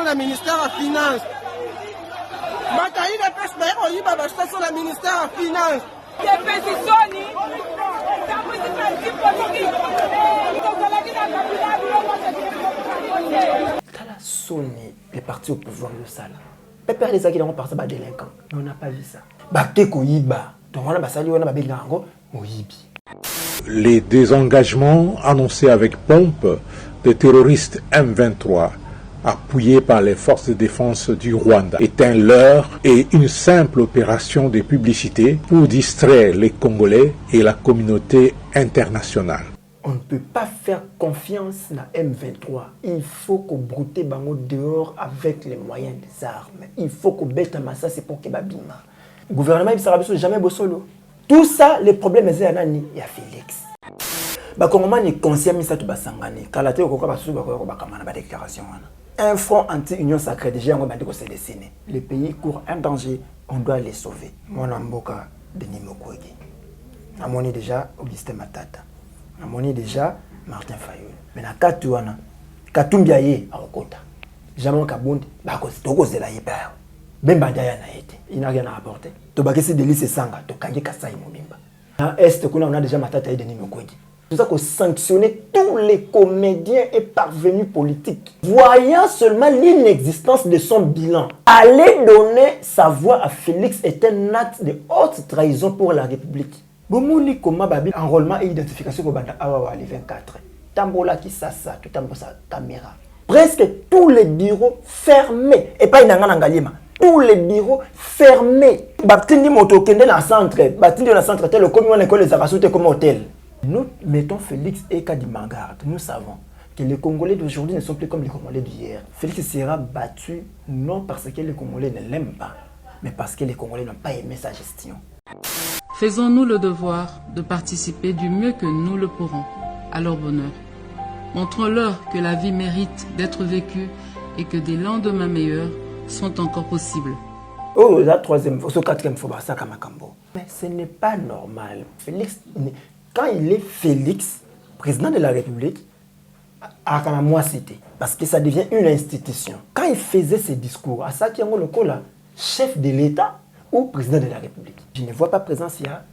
na ministère de finance. Makaïla peste d'ailleurs il va acheter la ministère de finance. Sony, les partis au pouvoir de ça là. Pépère les acquis par ça délinquant. Mais on n'a pas vu ça. Bakeko Iba. Donc on a basali on a babegango Moyibi. Les désengagements annoncés avec pompe des terroristes M23 appuyés par les forces de défense du Rwanda est un leurre et une simple opération de publicité pour distraire les Congolais et la communauté internationale. On ne peut pas faire confiance à M23. Il faut qu'on broute bango dehors avec les moyens des armes. Il faut qu'on bête un massa, c'est pour que babima. Le gouvernement il sera jamais beau. Tout ça, les problèmes c'est anani il y a Félix. Ba Congolais est conscient de ça tout basangani. Kalate okoko basu bakoko bakamana ba déclaration wana. Un front anti-union sacrée déjà on va dire que c'est dessiné. Les pays courent un danger, on doit les sauver. Mon amboka Denis Mukwege. Amoni déjà Augustin Matata. Amoni déjà Martin Fayulu. Mais na katuana Katumbi ye akota. Jamais Kabundi ba ko tokozela yeba. Bemba ndaya na été. Il n'a rien à apporter. Tobakisi Delice Sanga, Tokangi Kasai Mobimba. À Est, on a déjà Matata et Denis Mukwege. C'est ça qu'on sanctionner tous les comédiens et parvenus politiques. Voyant seulement l'inexistence de son bilan, aller donner sa voix à Félix est un acte de haute trahison pour la République. Bomoni Koma Babi, enrôlement et identification pour Banda Awawa les 24. Tambola Kisasa, tout tambosa caméra. Presque tous les bureaux fermés. Et pas une angalima. Tous les bureaux fermés. Batindi moto kende na centre, batindi na centre tel comme on école les arasouté comme hôtel. Nous mettons Félix et Kadima en garde. Nous savons que les Congolais d'aujourd'hui ne sont plus comme les Congolais d'hier. Félix sera battu non parce que les Congolais ne l'aiment pas, mais parce que les Congolais n'ont pas aimé sa gestion. Faisons-nous le devoir de participer du mieux que nous le pourrons à leur bonheur. Montrons-leur que la vie mérite d'être vécue et que des lendemains meilleurs sont encore possibles. Oh, la troisième fois, la quatrième fois, ça Kamakambo. Mais ce n'est pas normal. Félix, quand il est Félix, président de la République, à moi c'était parce que ça devient une institution. Quand il faisait ses discours, à ça qui est le chef de l'État ou président de la République. Je ne vois pas présence, il y a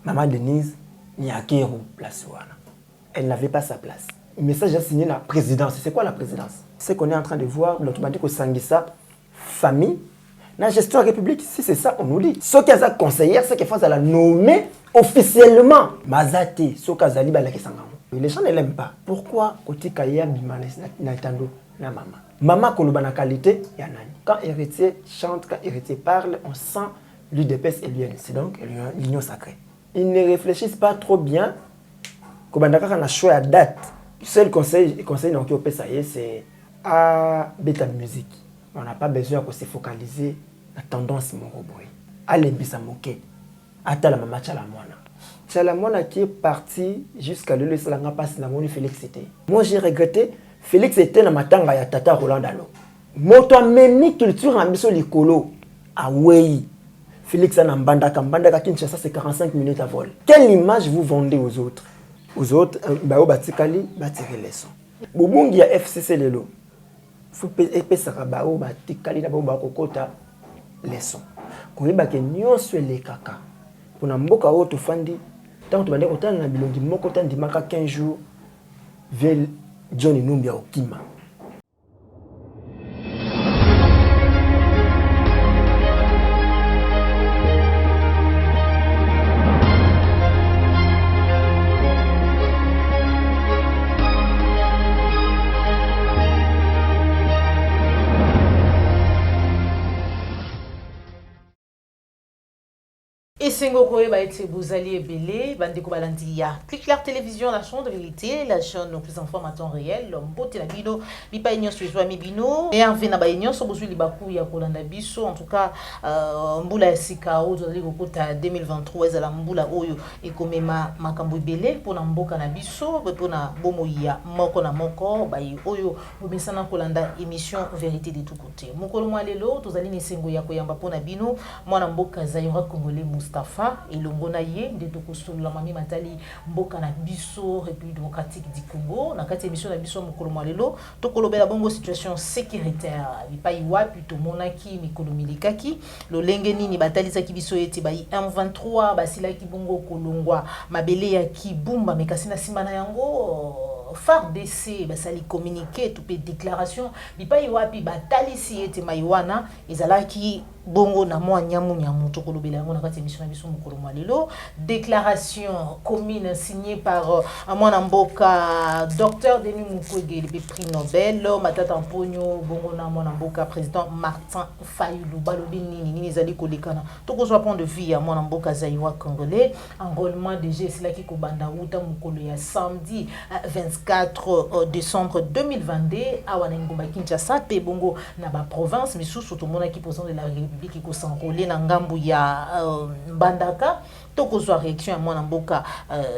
Maman Denise, il y a Kéro, place. Elle n'avait pas sa place. Le message a signé la présidence. C'est quoi la présidence? C'est qu'on est en train de voir, l'automatique au Sanguissa, famille, la gestion de la République. Si c'est ça, on nous dit. Ce qui est conseillère, c'est qu'il faut la nommer officiellement. Mazate, ce qui est les gens ne l'aiment pas. Pourquoi Koti Kaya Bimales Naitando na maman? Maman Kolobana qualité, il y a nani. Quand héritier chante, quand héritier parle, on sent l'UDPS et l'UN. C'est donc l'union sacrée. Ils ne réfléchissent pas trop bien. Kobandaka a choisi à date. Le seul conseil donc au PSAE, c'est à bêta musique. On n'a pas besoin de se focaliser la tendance moroboy. Allez bisa moke. Ata la maman Chalamwana. Chalamwana qui est parti jusqu'à le laisser la passe la moni Félix était. Moi j'ai regretté Félix était dans matanga ya tata Roland Allo. Moto ameni culture en biso likolo. Ah oui. Félix a mbanda Kinshasa c'est 45 minutes à vol. Quelle image vous vendez aux autres? Aux autres, bao batikali batire leçon. Bobungi ya FCC lelo. Faut epesaka bao batikali na bao bakokota leçon. Koyeba ke nyonso elekaka. Pona mboka o to fandi tant to bande kotana na bilongi moko tandi maka 15 jours vel Johnny Numbia okima. Et Sengokoe va être Bouzali et Belé, Bandeko Balandia. Clique la télévision, la chaîne de vérité, la chaîne de plus en temps réel, l'ombote la bido, Bipa Ignon sur Joa Mibino, et en Vena Baignon, sur Bouzou Libakou, Yakolanda Bisso, en tout cas, Mboula Sikao, Kota 2023, la Mboula Oyo, et Komema Makambo Belé, pour Namboka Nabisso, pour na Bomoya, Moko na Moko, Bayi Oyo, Bobesana Kolanda, émission Vérité de tous côtés. Mokolo Mwalelo, Tozali Sengo Yakoyamba Ponabino, Mwanamboka Zayora Congolais Mousta. Mustapha elongo na ye nde tokosolola mami matali mboka na biso République démocratique du Congo na kati émission na biso mokolo lelo tokolobela bongo situation sécuritaire bipai wapi tomonaki mikolo milikaki lolenge nini batalisaki biso ete bai M23 basilaki bongo kolongwa mabele ya kibumba mekasi na simana yango FARDC basali communiqué tout pe déclaration bipai wapi batalisi ete maiwana ezalaki bongo na mwa nyamu tokolobela yango na kati émission na biso mokolo lelo déclaration commune signée par mwana mboka Dr Denis Mukwege le prix Nobel matata mponyo bongo na mwana mboka président Martin Fayulu balobi nini ezali kolekana tokozwa point de vue ya mwana mboka Zaïwa congolais enrôlement DG silaki kobanda uta mokolo ya samedi 24 décembre 2022 awana ngomba Kinshasa pe bongo na ba province misusu tomonaki président de la République qui s'enrôler na ngambu ya Mbandaka tokozwa réaction ya mwana mboka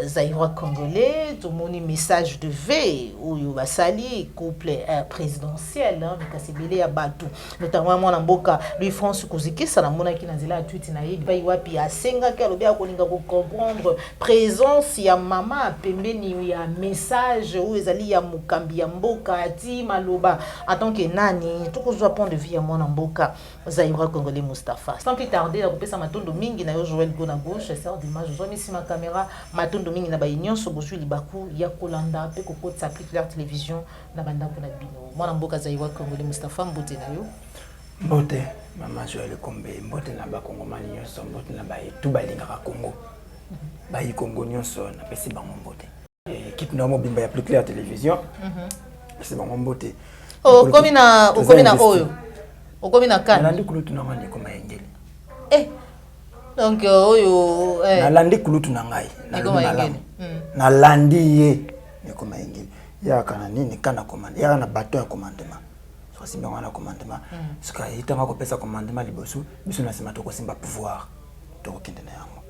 Zaïwa congolais tomoni message de V oyo basali couple présidentiel bikasebele ya batu notamment mwana mboka Louis France Kozikisa na mona ki na nzela ya tweet na ye bai wapi asenga ki alobi akolinga ko comprendre présence ya mama pembeni ya message oyo ezali ya mukambi ya mboka ati maloba en tant que nani tokozwa point de vue ya mwana mboka Zaïwa congolais Mustapha sans plus tarder la kopesa matondo mingi na yo Joël Gona gauche sort d'image zo misi ma caméra matondo mingi na ba union so bozwi libaku ya kolanda pe kokotsa plus clair télévision na banda ko na bino mwana mboka Zaïwa congolais Mustapha mbote na yo mbote mama Joël Kombe mbote na ba kongomani nyonso mbote na ba etu balingaka Congo ba yi Congo nyonso na pesi bango mbote équipe na mo bimba ya plus clair télévision pesi bango mbote okomi na oyo okomi na kan nalandi kulutu na ngani koma engeli donc oyo nalandi kulutu na ngai nalandi ye nikoma engeli ya kana nini kana commande ya na bateau ya commandement so simba wana commandement sika itanga ko pesa commandement liboso biso na sima to ko simba pouvoir to ko kende na yango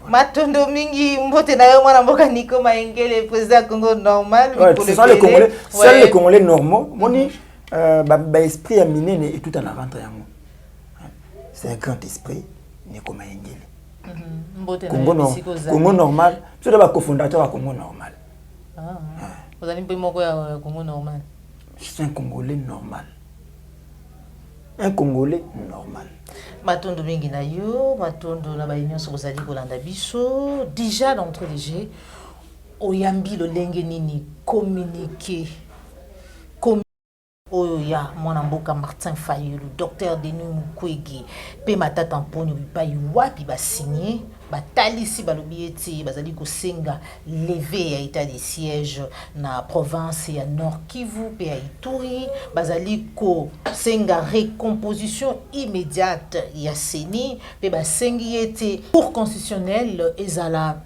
matondo mingi mbote na yo mwana mboka nikoma engeli président Congo normal c'est ça les Congolais c'est les Congolais normaux moni ba esprit ya minene et tout en avant yango c'est un grand esprit nikoma engeli Congo normal c'est le cofondateur wa Congo normal vous allez pas moko ya Congo normal c'est un Congolais normal matondo mingi na yo matondo na ba union so bozali kolanda biso déjà d'entrée de jeu oyambi lo lenge nini communiquer oyo ya mwana mboka Martin Fayulu Dr Denis Mukwege pe matata mponyo bipai wapi ba signé batalisi balobi ete bazali kosenga levé ya état de siège na province ya Nord Kivu pe ya Ituri bazali ko senga recomposition immédiate ya CENI pe basengi ete pour constitutionnel ezala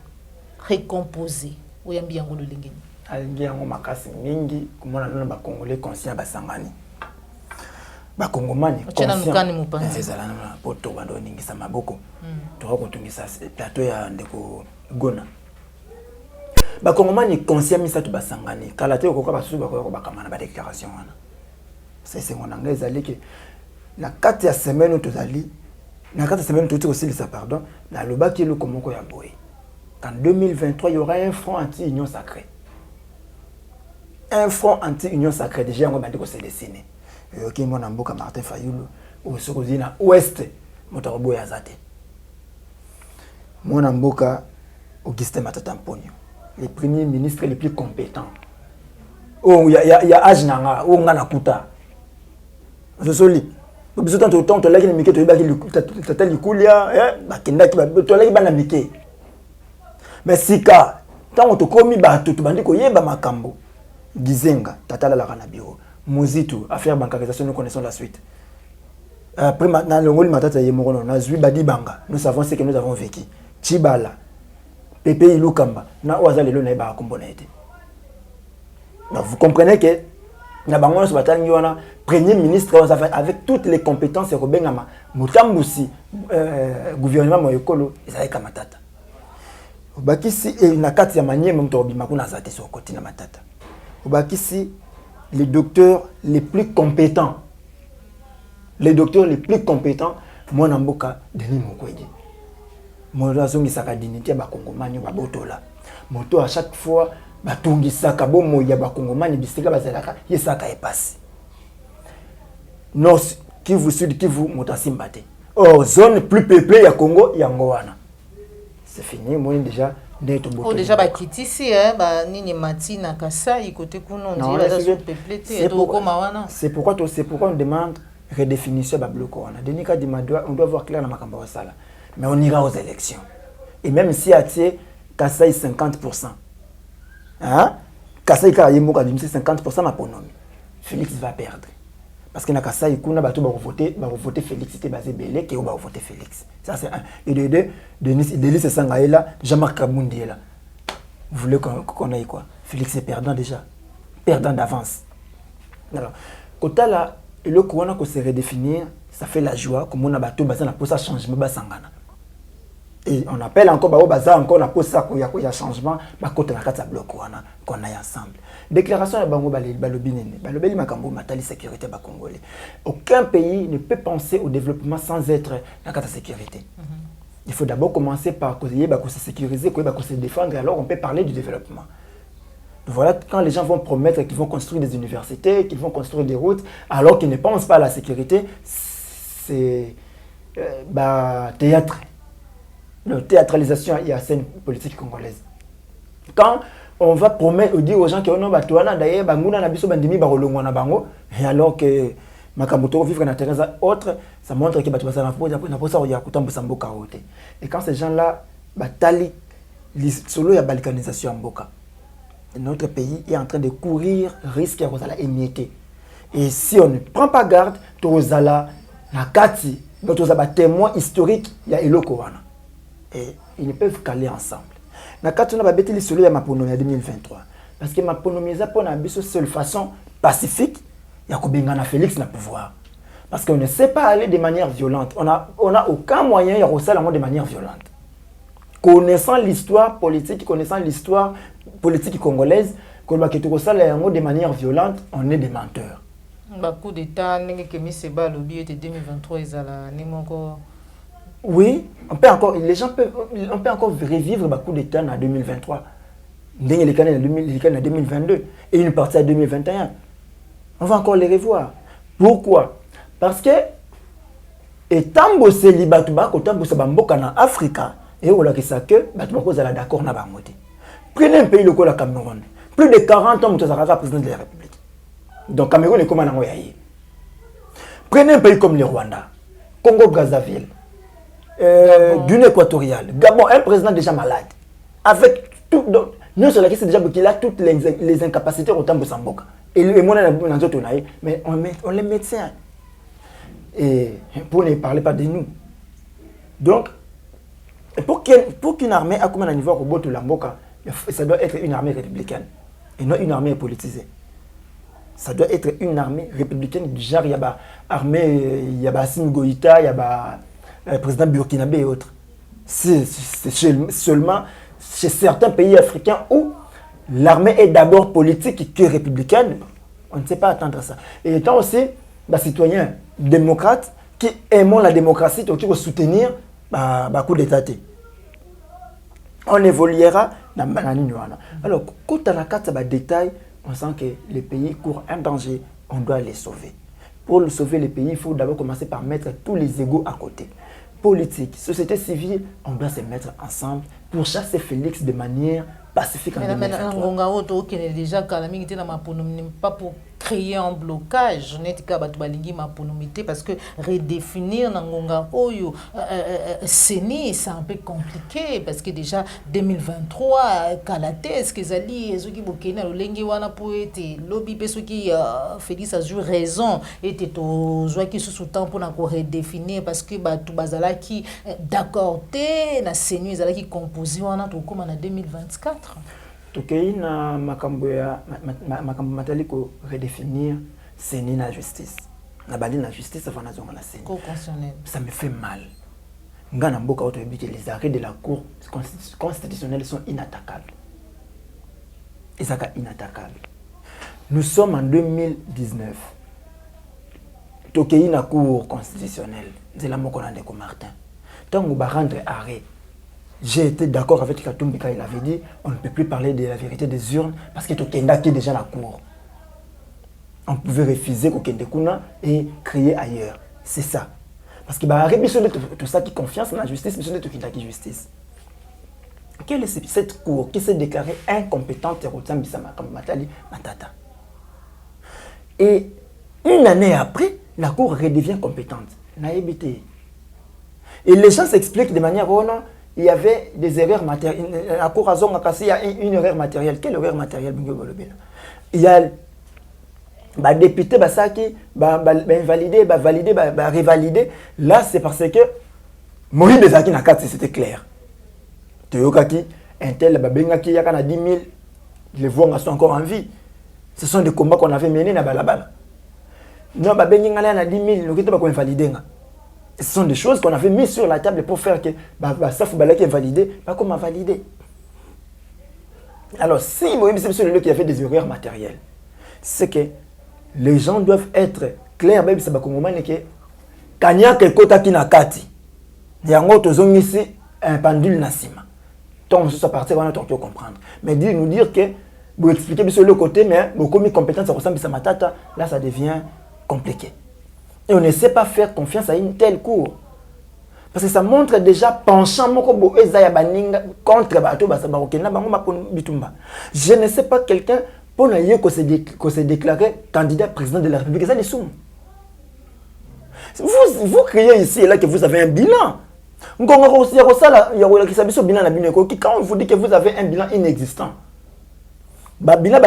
recomposé oyambi yango lo lengeni alingi yango makasi mingi komona nana ba Congolais conscient basangani ba Congomani conscient ezala na poto bando ningisa maboko to ko tungisa plateau ya ndeko Gona ba Congomani conscient misatu basangani kala te ko ka basusu ba ko bakamana ba déclaration wana c'est ngona ngeza liki na kati ya semaine tozali na kati ya semaine toti aussi ça pardon na lobaki le komoko ya boy qu'en 2023 il y aura un front anti-union sacrée. Un front anti-union sacrée déjà on va dire que c'est dessiné. Qui mon amboka Martin Fayulu au Sokozina ouest motarobo ya zate. Mon amboka Augustin Matata Mponyo, les premiers ministres les plus compétents. Oh il y a Ajnanga ou ngana kuta. Je soli. Biso tanto to laki mike to ibaki tata likulia bakendaki to laki bana mike. Mais sika tant to komi bato to bandi ko yeba makambo. Gizenga tata la kana bureau. Mozitu affaire bancarisation nous connaissons la suite. Après maintenant le ngoli matata yemono na zui badi banga. Nous savons ce que nous avons vécu. Chibala. Pepe Ilukamba na oaza lelo na ba kombo na été. Donc vous comprenez que na bango so batangi wana premier ministre avec toutes les compétences ko bengama mutambusi gouvernement moyekolo ezali ka matata. Obakisi na kati ya maniema mto obima kuna zate so koti na matata. Obakisi les docteurs les plus compétents. Les docteurs les plus compétents, moi Namboka Denis Mukwege. moto azongisaka dignité ya bakongomani babotola moto à chaque fois batungisaka bomo ya bakongomani bisika bazalaka yesaka epasi nord Kivu sud Kivu moto asimba te or zone plus peuplée ya Congo yango wana c'est fini moi déjà neto boto déjà bakitisi ba nini matina Kasai côté kuno ndi ba zone peuplée te to koma wana c'est pourquoi on demande redéfinition ba bloc wana denika dimadwa on doit voir clair na makambo sala mais on ira aux élections et même si atie Kasai 50%. Hein? Kasai ka yemoka dimisi 50% na ponomi. Félix va perdre. Parce que na Kasai kuna bato ba voter Félix c'était basé belé que ba voter Félix. Ça c'est un. Et de deux, Denis Sangaela, Jean-Marc Kabundi est là. Vous voulez qu'on aille quoi? Félix est perdant déjà. Perdant d'avance. Alors, quand là le corona ko se redéfinir, ça fait la joie comme on a bato basé na pour ça changement basangana. Et on appelle encore baza encore na posa ko ya changement ba côté na kata bloc wana qu'on aille ensemble. Déclaration de bango balobi nene balobeli makambo matali sécurité ba congolais. Aucun pays ne peut penser au développement sans être na kata sécurité. Il faut d'abord commencer par se sécuriser, se défendre, et alors on peut parler du développement. Voilà, quand les gens vont promettre qu'ils vont construire des universités, qu'ils vont construire des routes, alors qu'ils ne pensent pas à la sécurité, c'est théâtre. La théâtralisation il y a scène politique congolaise. Quand on va promettre dire aux gens que non batuana d'ailleurs banguna na biso bandimi barolongo na bango et alors que makamoto vivre na terrain autre ça montre que batu basana na posa ya kutambusa mboka wote. Et quand ces gens-là batali solo ya balkanisation mboka, notre pays est en train de courir risque ya kozala émietté. Et si on ne prend pas garde, tozala na kati, tozala témoin historique ya eloko wana. Et ils ne peuvent caler ensemble. Na kati on a babeti li solo ya maponomi ya 2023 parce que maponomi za pona biso seule façon pacifique ya kobengana Félix na pouvoir. Parce qu'on ne sait pas aller de manière violente. On a aucun moyen de resserrer de manière violente. Connaissant l'histoire politique, connaissant l'histoire politique congolaise, qu'on va de manière violente, on est des menteurs. Coup d'état, le 2023, oui, on peut encore revivre le coup d'état en 2023. Les canaux en 2022 et une partie en 2021. On va encore les revoir. Pourquoi? Parce que étant bossé libatuba quand bossé bamboka na Africa et on a que ça que batuba cause la d'accord na bangote. Prenez un pays local la Cameroun. Plus de 40 ans Moussa président de la République. Donc Cameroun est comme un envoyé. Prenez un pays comme le Rwanda, Congo Brazzaville, Guinée équatoriale, Gabon, un président déjà malade. Avec tout nous sur la question déjà qu'il a toutes les incapacités au temps de Samboka. Et moi mais on les médecins. Et pour ne parler pas de nous. Donc, pour qu'une armée a comme un niveau au bout de la Mboka, ça doit être une armée républicaine et non une armée politisée. Ça doit être une armée républicaine du genre, il y a armée, il y a Assimi Goïta, il y a président burkinabé et autres. C'est seulement chez certains pays africains où l'armée est d'abord politique que républicaine. On ne sait pas attendre ça. Et étant aussi citoyens démocrates qui aiment la démocratie, qui vont soutenir coup d'État. On évoluera dans la ligne. Alors, quand on a 4 détails, on sent que les pays courent un danger, on doit les sauver. Pour sauver les pays, il faut d'abord commencer par mettre tous les égos à côté. Politique, société civile, on doit se mettre ensemble pour chasser Félix de manière pacifique en 2023. Déjà, pas pour créer un blocage, parce que redéfinir Nangonga Oyo, c'est un peu compliqué, parce que déjà 2023, Kalates, Kezali, Ezoki Bokena, Lengi Wana Poete, Lobby Besoki, Félix a eu raison, et Teto Joaki sous temps pour redéfinir, parce que tout bazala qui d'accord, na Seigneur Zala qui composé Wana tout comme en 2024. Tokei na makambo matali ko redéfinir c'est la justice. Na bali la justice ça va na zonga na seni. Ça me fait mal. Ngana mboka auto que les arrêts de la cour constitutionnelle sont inattaquables. Et ça est inattaquable. Nous sommes en 2019. Tokei na cour constitutionnelle, c'est la moko na ndeko Martin. Tant on va rendre arrêt j'ai été d'accord avec Katumbi quand il avait dit on ne peut plus parler de la vérité des urnes parce que Tokenda qui est déjà la cour. On pouvait refuser Kokende Kuna et crier ailleurs. C'est ça. Parce que tout ça qui confiance dans la justice, mais c'est Tokenda qui justice. Quelle est cette cour qui s'est déclarée incompétente Matata? Et une année après, la cour redevient compétente. Et les gens s'expliquent de manière où non, il y avait des erreurs matérielles. La cour a il y a une erreur matérielle. Quelle erreur matérielle? Il y a les députés qui validé, revalidé. Là, c'est parce que Moïse Bezaki n'a pas, c'était clair. Toyokaki, un tel, il y a 10 000, les voix sont encore en vie. Ce sont des combats qu'on avait menés dans Balabala. Non, il y a 10 000, nous ne pouvons pas valider. Ce sont des choses qu'on avait mises sur la table pour faire que ça est validé, pas comme validé. Alors, si Moïse c'est celui qui a fait des erreurs matérielles, c'est que les gens doivent être clairs, même si c'est que quand il y a quelque chose qui n'a pas été, il y a un pendule nassima. Donc, ça partir, on a comprendre. Mais nous dire que vous expliquez sur le côté, mais beaucoup de compétences, ça ressemble à Matata, là, ça devient compliqué. Et on ne sait pas faire confiance à une telle cour. Parce que ça montre déjà penchant contre je ne sais pas quelqu'un pour se déclarer candidat président de la République. Vous criez ici et là que vous avez un bilan. Quand on vous dit que vous avez un bilan inexistant, bilan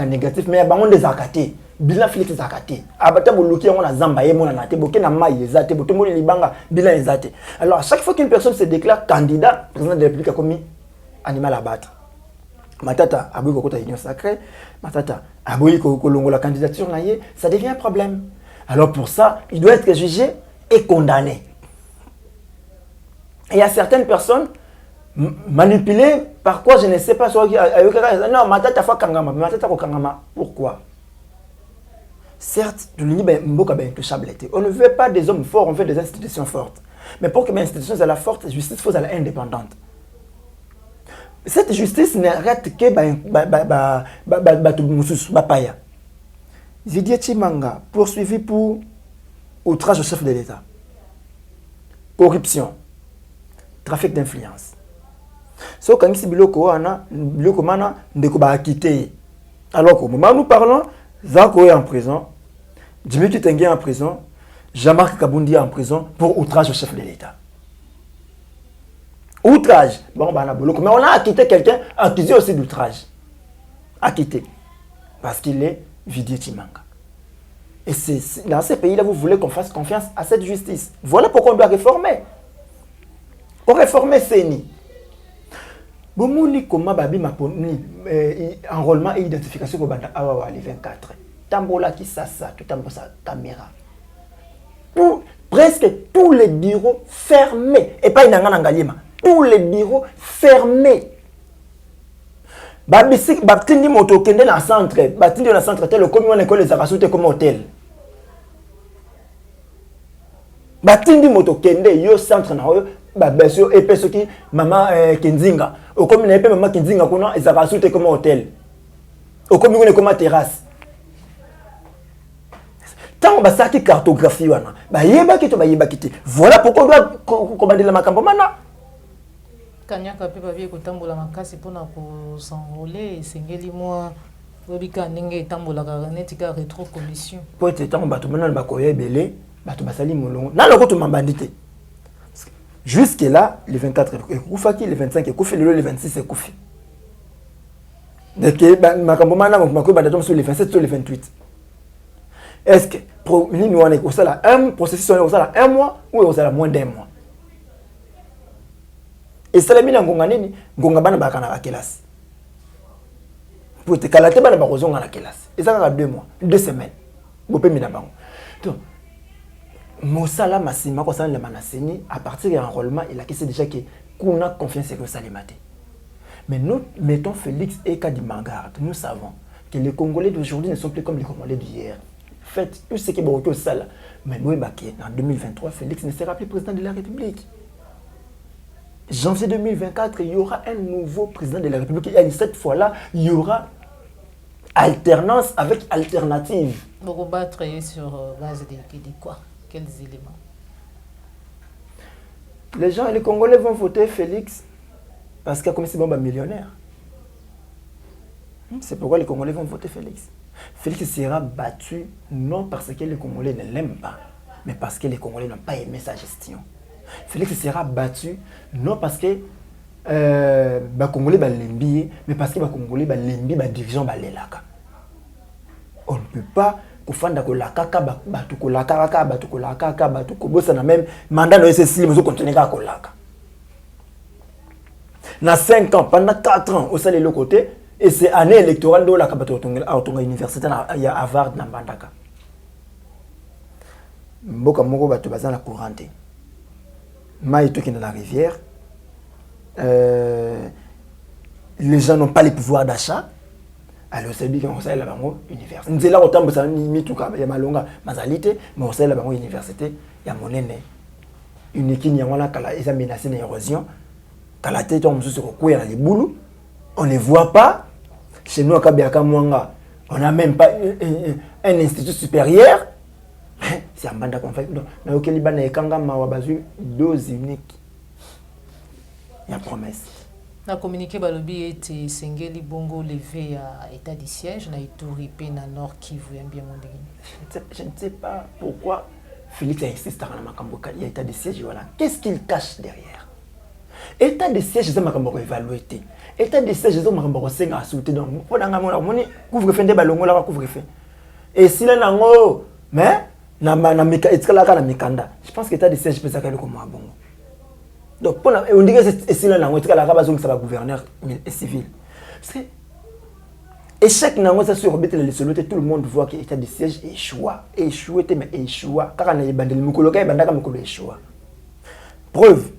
négatif, mais il des arcatés. Bilan Félix Zakate. Abata boluki on a zamba yemo na te boke na mai ezate botomo libanga bilan ezate. Alors à chaque fois qu'une personne se déclare candidat président de la République a commis animal à battre. Matata aboui kokota union sacrée, Matata aboui kolongo la candidature na yé, ça devient un problème. Alors pour ça, il doit être jugé et condamné. Et il y a certaines personnes manipulées par quoi je ne sais pas non Matata fa kangama, Matata ko kangama. Pourquoi? Certes, on ne veut pas des hommes forts, on veut des institutions fortes. Mais pour que mes institutions soient fortes, la justice faut être indépendante. Cette justice n'arrête que Zidia Chimanga, poursuivi pour outrage au chef de l'État, corruption, trafic d'influence. Ce qu'on dit, c'est alors qu'au moment où nous parlons, Zako est en prison, Dimitri Tengue est en prison, Jean-Marc Kabundi est en prison pour outrage au chef de l'État. Outrage. Bon, mais on a acquitté quelqu'un accusé aussi d'outrage. Acquitté. Parce qu'il est Vidier Chimanga. Et c'est dans ces pays-là, vous voulez qu'on fasse confiance à cette justice. Voilà pourquoi on doit réformer. Pour réformer CENI. Bomuli comment babi maponi enrôlement et identification pour banda awa les 24. Tambola qui ça tout tambola sa caméra. Presque tous les bureaux fermés et pas inanga ngalima. Tous les bureaux fermés. Babisi batindi moto kende na centre, batindi na centre tel comme on école les arasute comme hôtel. Batindi moto kende yo centre na yo babesio epeso ki mama Kinzinga. Au comme n'a pas maman Kinzinga kuna ils arasute comme hôtel. Au comme on est comme terrasse. Tant basa ki cartographie wana. Ba yeba kiti. Voilà pourquoi on doit commander la makambo mana. Kanyaka pe babie kotambola makasi pona ko s'enrôler sengeli moi obika ndenge tambola ka netika rétro commission. Po ete tant bato mana ba koya belé, bato basali molongo. Na loko to mambandité. Jusque là, le 24 ekufaki, le 25 ekufi, le 26 ekufi. Donc makambo mana mako badato sur le 27 sur le 28. Est-ce que pour nous on est au sala un processus on est au sala un mois ou au sala moins d'un mois? Et ça, les ngonga nini ngonga bana bakana la classe. Pour te calater bana bakozonga la classe. Et ça 2 mois, 2 semaines. Bopé mina bango. Donc mosala masima ko ça le manaseni à partir de l'enrôlement il a qui déjà que qu'on a confiance que ça les mater. Mais nous mettons Félix et Kadimangarde, nous savons que les Congolais d'aujourd'hui ne sont plus comme les Congolais d'hier. Faites tout ce qui est bon au sala. Mais moi en 2023 Félix ne sera plus président de la République. janvier 2024, il y aura un nouveau président de la République. Et cette fois-là, il y aura alternance avec alternative. Vous battre sur base de quoi? Quels éléments? Les gens, les Congolais vont voter Félix parce qu'il a commencé à être millionnaire. C'est pourquoi les Congolais vont voter Félix. Félix sera battu non parce que les Congolais ne l'aiment pas, mais parce que les Congolais n'ont pas aimé sa gestion. Félix sera battu non parce que les Congolais l'aiment, mais parce que les Congolais l'aiment, les dirigeants l'élaka. On ne peut pas kufanda kolaka batu kolaka batu kobosa na même mandat no SSI mais continuer à kolaka. Na 5 ans pendant 4 ans au sein de l'autre côté et c'est année électorale de la Kabato université à Harvard na Mbandaka. Mboka moko batu bazana couranté. Mai toki dans la rivière. Les gens n'ont pas les pouvoirs d'achat. Alors c'est bien qu'on sait la bango université. Nous là autant ça ni tout cas ya malonga mazalité mais on sait la bango université ya monene. Une équipe yangona kala eza menacée d'érosion. Kala tête on se recouvre dans les boulous. On ne voit pas. Chez nous à Kabiaka Mwanga, on n'a même pas un institut supérieur. C'est un banda qu'on fait. Mais au Kéliban et Kanga Mawabazu, dose unique. Il y a promesse. Na communiqué balobi était Sengeli Bongo levé à état de siège na Ituri pe na Nord Kivu bien mondé. Je ne sais pas pourquoi Félix insiste dans la Makamboka, il y a état de siège voilà. Qu'est-ce qu'il cache derrière? État de siège c'est Makamboka évalué. État de siège c'est Makamboka senga asouté donc pour nga moni couvre-feu de balongo la couvre-feu. Et si là nango mais na mika etkala kana mikanda. Je pense que état de siège peut ça comme moi bongo. Donc, on dit que c'est là où la rabaison ça va gouverneur civil. C'est échec nango ça sur bête les soloté tout le monde voit que état de siège échoué mais échoué car on a bandel mukoloka et bandaka mukolo échoué. Preuve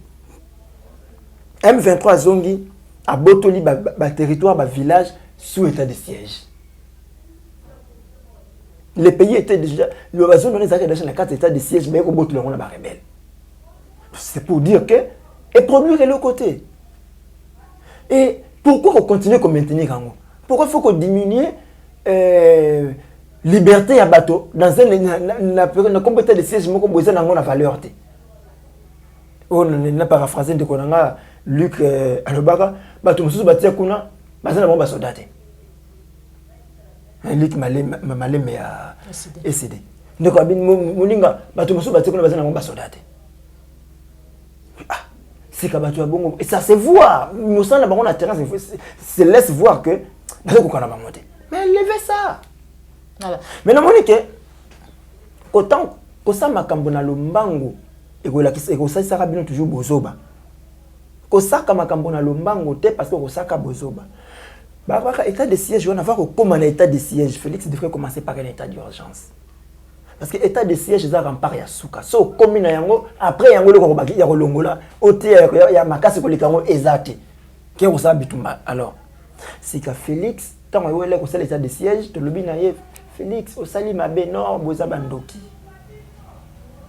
M23 zongi a botoli ba territoire ba village sous état de siège. Les pays étaient déjà le zone on les a déjà dans 4 états de siège mais au botoli on a ba rebelle. C'est pour dire que et produire de l'autre côté. Et pourquoi on continue à maintenir Kango? Pourquoi il faut qu'on diminue liberté à bateau dans un compétence de siège mais qu'on besoin d'avoir la valeur. On a paraphrasé de Konanga Luc Alobaka bateau mususu batia kuna bazana bomba soldate. Luc malé mais à SCD. Donc abin moninga bateau mususu batia kuna bazana bomba soldate. Et ça se voit. Nous sommes là-bas, on a terrain, se laisse voir que. Mais levez ça. Voilà. Mais non, Monique, autant que ça m'a cambona le mbango, et que ça sera bien toujours bozoba. Que ça m'a cambona le mbango, parce que ça a bozoba. Bah, état de siège, on va voir comment un état de siège. Félix devrait commencer par un état d'urgence. Parce que l'état de siège, c'est un rempart à Souka. So, comme il y a après, il y a un longola, il y a un macasse qui est exact. Qui est ça, alors, c'est que Félix, tant qu'il y a l'état de siège, tu le Félix, au sali ma bénor, boza bandoki.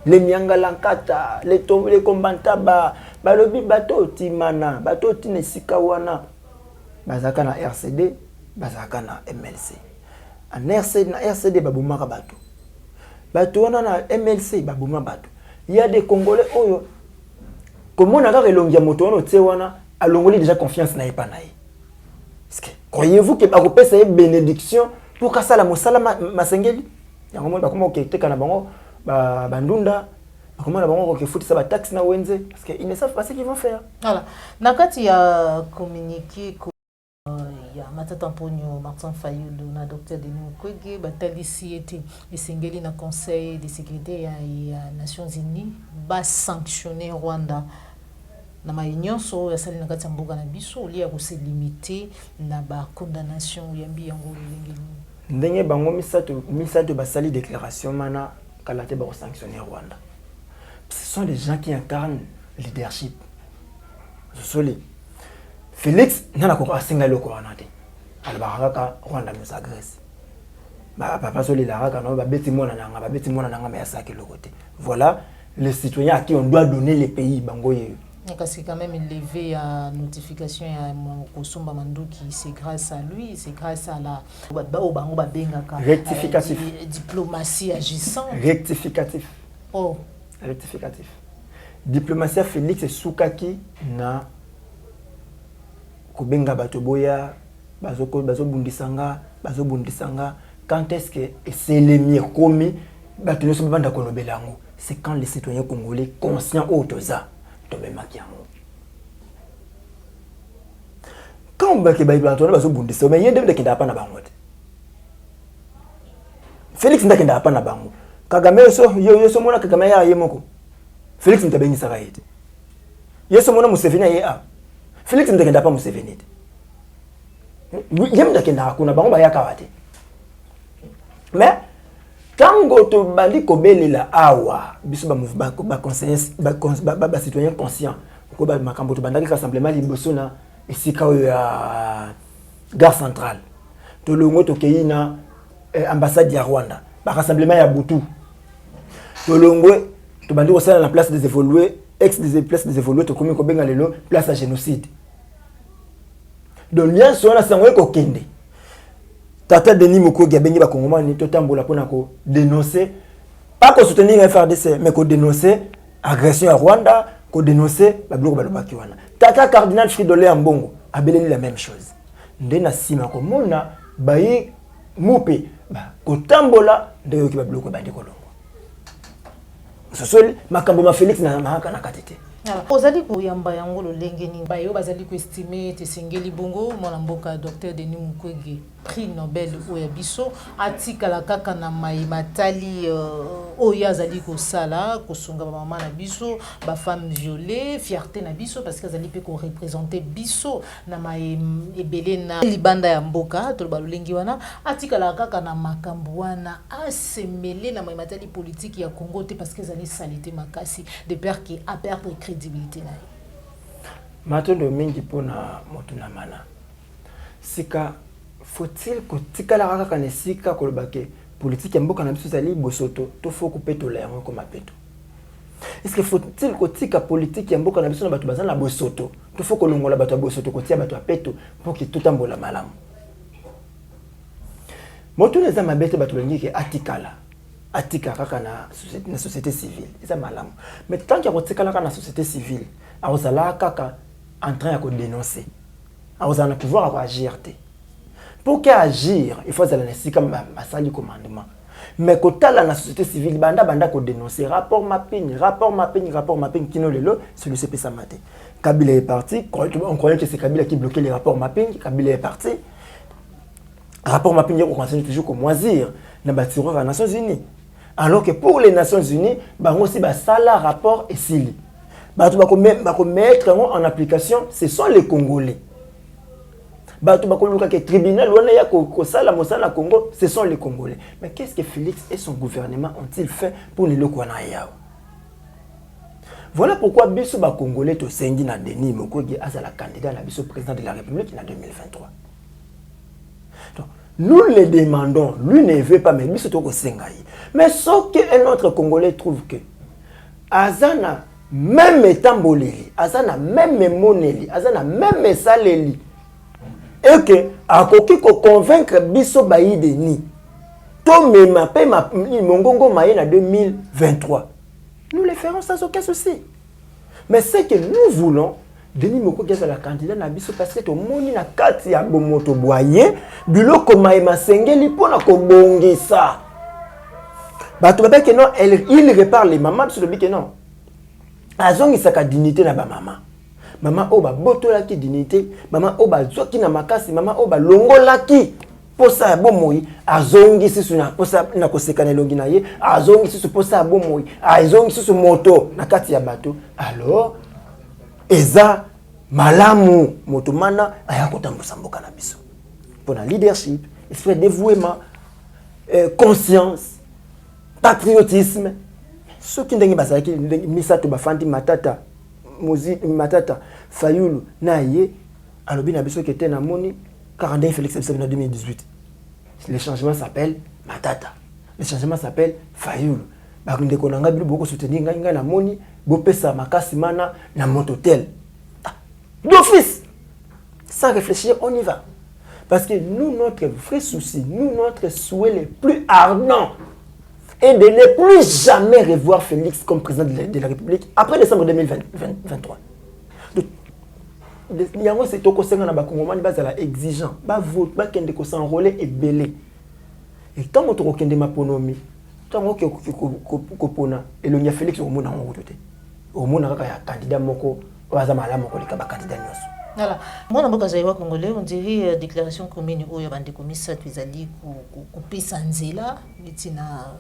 Les miangalankata, les kombantaba, balobi bato timana, bato tinesikawana, bazaka na RCD, bazaka na MLC. En RCD, babumaka bato. Bato na MLC babuma bato. Il y a des Congolais oyo comment on a relongia moto no tsewana alongoli déjà confiance na epanaï. Est-ce que croyez-vous que ba kopesa bénédiction pour ka sala mosala masengeli? Yango mo ba comment que te kana bango ba bandunda comment na bango que foutisa ba taxe na wenze parce que ils ne savent pas ce qu'ils vont faire. Voilà. Nakati ya communiquer il y a Matata Mponyo, Martin Fayulu, na docteur Denis Mukwege, Batalisi était Essengeli na Conseil de sécurité et Nations Unies, va sanctionner Rwanda. Na maïnion so ya sali na kati mboka na biso li ya ko se limiter na ba condamnation yambi yango lengeni. Ndenge bango misato basali déclaration mana kalate ba sanctionner Rwanda. Ce sont des gens qui incarnent leadership. Josoli Félix nana ko asinga loko wanate. Albaraka Rwanda nous agresse. Ba papa soli la raka no ba beti mona nanga me asaki lokote. Voilà les citoyens à qui on doit donner les pays bango ye. Parce que quand même il levé à notification à Kosomba Manduki, c'est grâce à lui, c'est grâce à la rectificatif. Diplomatie agissante. Rectificatif. Oh. Rectificatif. Diplomatie Félix et Soukaki na Kobenga Batoboya, Bazo Bundisanga, quand est-ce que c'est les mieux commis, c'est quand les citoyens congolais conscients autoza tomber makiamo. Quand on va Bazo Bundisanga, mais il y a des gens qui n'ont pas na bango. Félix n'a pas na bango. Kagame yo so mona Kagame ya yemoko. Félix ntabengi sakaite. Yeso mona Museveni ya. Félix ndakenda pa Museveni. Yem ndakenda kuna bango ba yakawate. Mais tango to bali kobelela awa biso ba conseillers ba citoyens conscients ko ba makambo to bandaki rassemblement liboso na esika ya gare centrale. To longo to keina ambassade ya Rwanda. Ba rassemblement ya Butu. To longo to bandi ko sala na place des évolués des places des évolués to komi ko benga lelo place à génocide. Donc lien sur la sango ko kende. Tata Denis Mukwege bengi ba Kongomani to tambola pona ko dénoncer pas ko soutenir FRDC mais ko dénoncer agression à Rwanda, ko dénoncer ba bloko balobaki wana. Tata cardinal Fridolin Ambongo a beleli la même chose. Ndena sima ko mona bayi mupe ba ko tambola ndeyo ki ba bloko ba ndeko longo. Sosoli makambo ma Félix na mahaka na katete. Ozali koyamba yango lolenge nini bayo bazali ko estimer te sengeli bongo mwana mboka Dr Denis Mukwege prix Nobel oya biso atikala kaka na matali oya azali ko sala ko sunga ba mama na biso ba femme violée fierté na biso parce que azali pe ko représenter biso na ebele na libanda ya mboka to ba lolenge wana atikala kaka na makambo wana asemele na matali politique ya Congo te parce que azali salité makasi de peur qui a perdre crédibilité na matondo mingi pona motuna mana sika faut-il que tikala kaka na sika kolobake politique ya mboka na biso zali bosoto to faut couper to la yango comme apeto. Est-ce que faut-il que tika politique ya mboka na biso na bato bazana bosoto to faut ko longola bato bosoto ko tia bato apeto pour que tout ambola malamu. Moto neza mabete bato bengi ke atika kaka na société civile eza malamu. Mais tant qu'il y a kotikala kaka na société civile azala kaka en train ya ko dénoncer azana pouvoir à agir te. Pour qu'agir, il faut aller comme masali commandement. Mais quand la société civile banda ko dénoncer rapport mapping kino lelo c'est le CP Samate. Kabila est parti, on croyait que c'est Kabila qui bloquait les rapports mapping, Kabila est parti. Rapport mapping on continue toujours comme moisir na bâtiment des Nations Unies. Alors que pour les Nations Unies, bango aussi ba sala rapport et sili. Ba to ba mettre en application, ce sont les Congolais. Bato bakoluka ke tribunal wana ya ko sala mosala Congo, ce sont les Congolais. Mais qu'est-ce que Félix et son gouvernement ont-ils fait pour les lokwana yao? Voilà pourquoi biso ba Congolais to sengi na Denis Mukwege azala candidat na biso président de la République en 2023. Donc nous le demandons, lui ne veut pas mais biso to ko sengai. Mais sauf qu'un autre Congolais trouve que azana même tamboleli, azana même moneli, azana même saleli. Et que akoki ko convaincre biso bayi Denis to mema pe mongongo maye na 2023 nous le ferons sans aucun souci. Mais c'est que nous voulons Denis Mukwege soit la candidat na biso parce que to moni na kati ya bomoto boye biloko maye masengeli pona ko bongisa bato ba que non il répare les mamans sur le bique non azongi saka dignité na ba maman. Maman oba botolaki dignité, maman oba zoki na makasi, maman oba longolaki posa ya bomoi, azongi sisu na posa na kosekana longi na ye, azongi sisu posa ya bomoi, azongi sisu moto na kati ya bato. Alors eza malamu moto mana aya kotambusa mboka na biso. Pour la leadership, esprit de dévouement, conscience, patriotisme. Ce qui ndenge basaki misato bafandi matata Matata Fayulu naye alobi na biso kete na moni 41 Félix en 2018. Le changement s'appelle Matata. Le changement s'appelle Fayulu. bakinde konanga bilo boko soutenir nga na moni bo pesa makasi mana na mototel d'office sans réfléchir on y va parce que nous notre vrai souci notre souhait le plus ardent est de ne plus jamais revoir Félix comme président de la République après décembre 2023 yango c'est toko senga na bakongomani bazala exigeant ba vote ba kende ko s'enrôler et belé et tant que tu kende maponomi tant que kopona elonya Félix au mona ngo toté au mona kaka ya candidat moko baza malamu ko lika ba candidat nyoso voilà mona mboka zaiwa congolais on dirait déclaration commune oyo bande komisa twizali ku pesa nzela mitina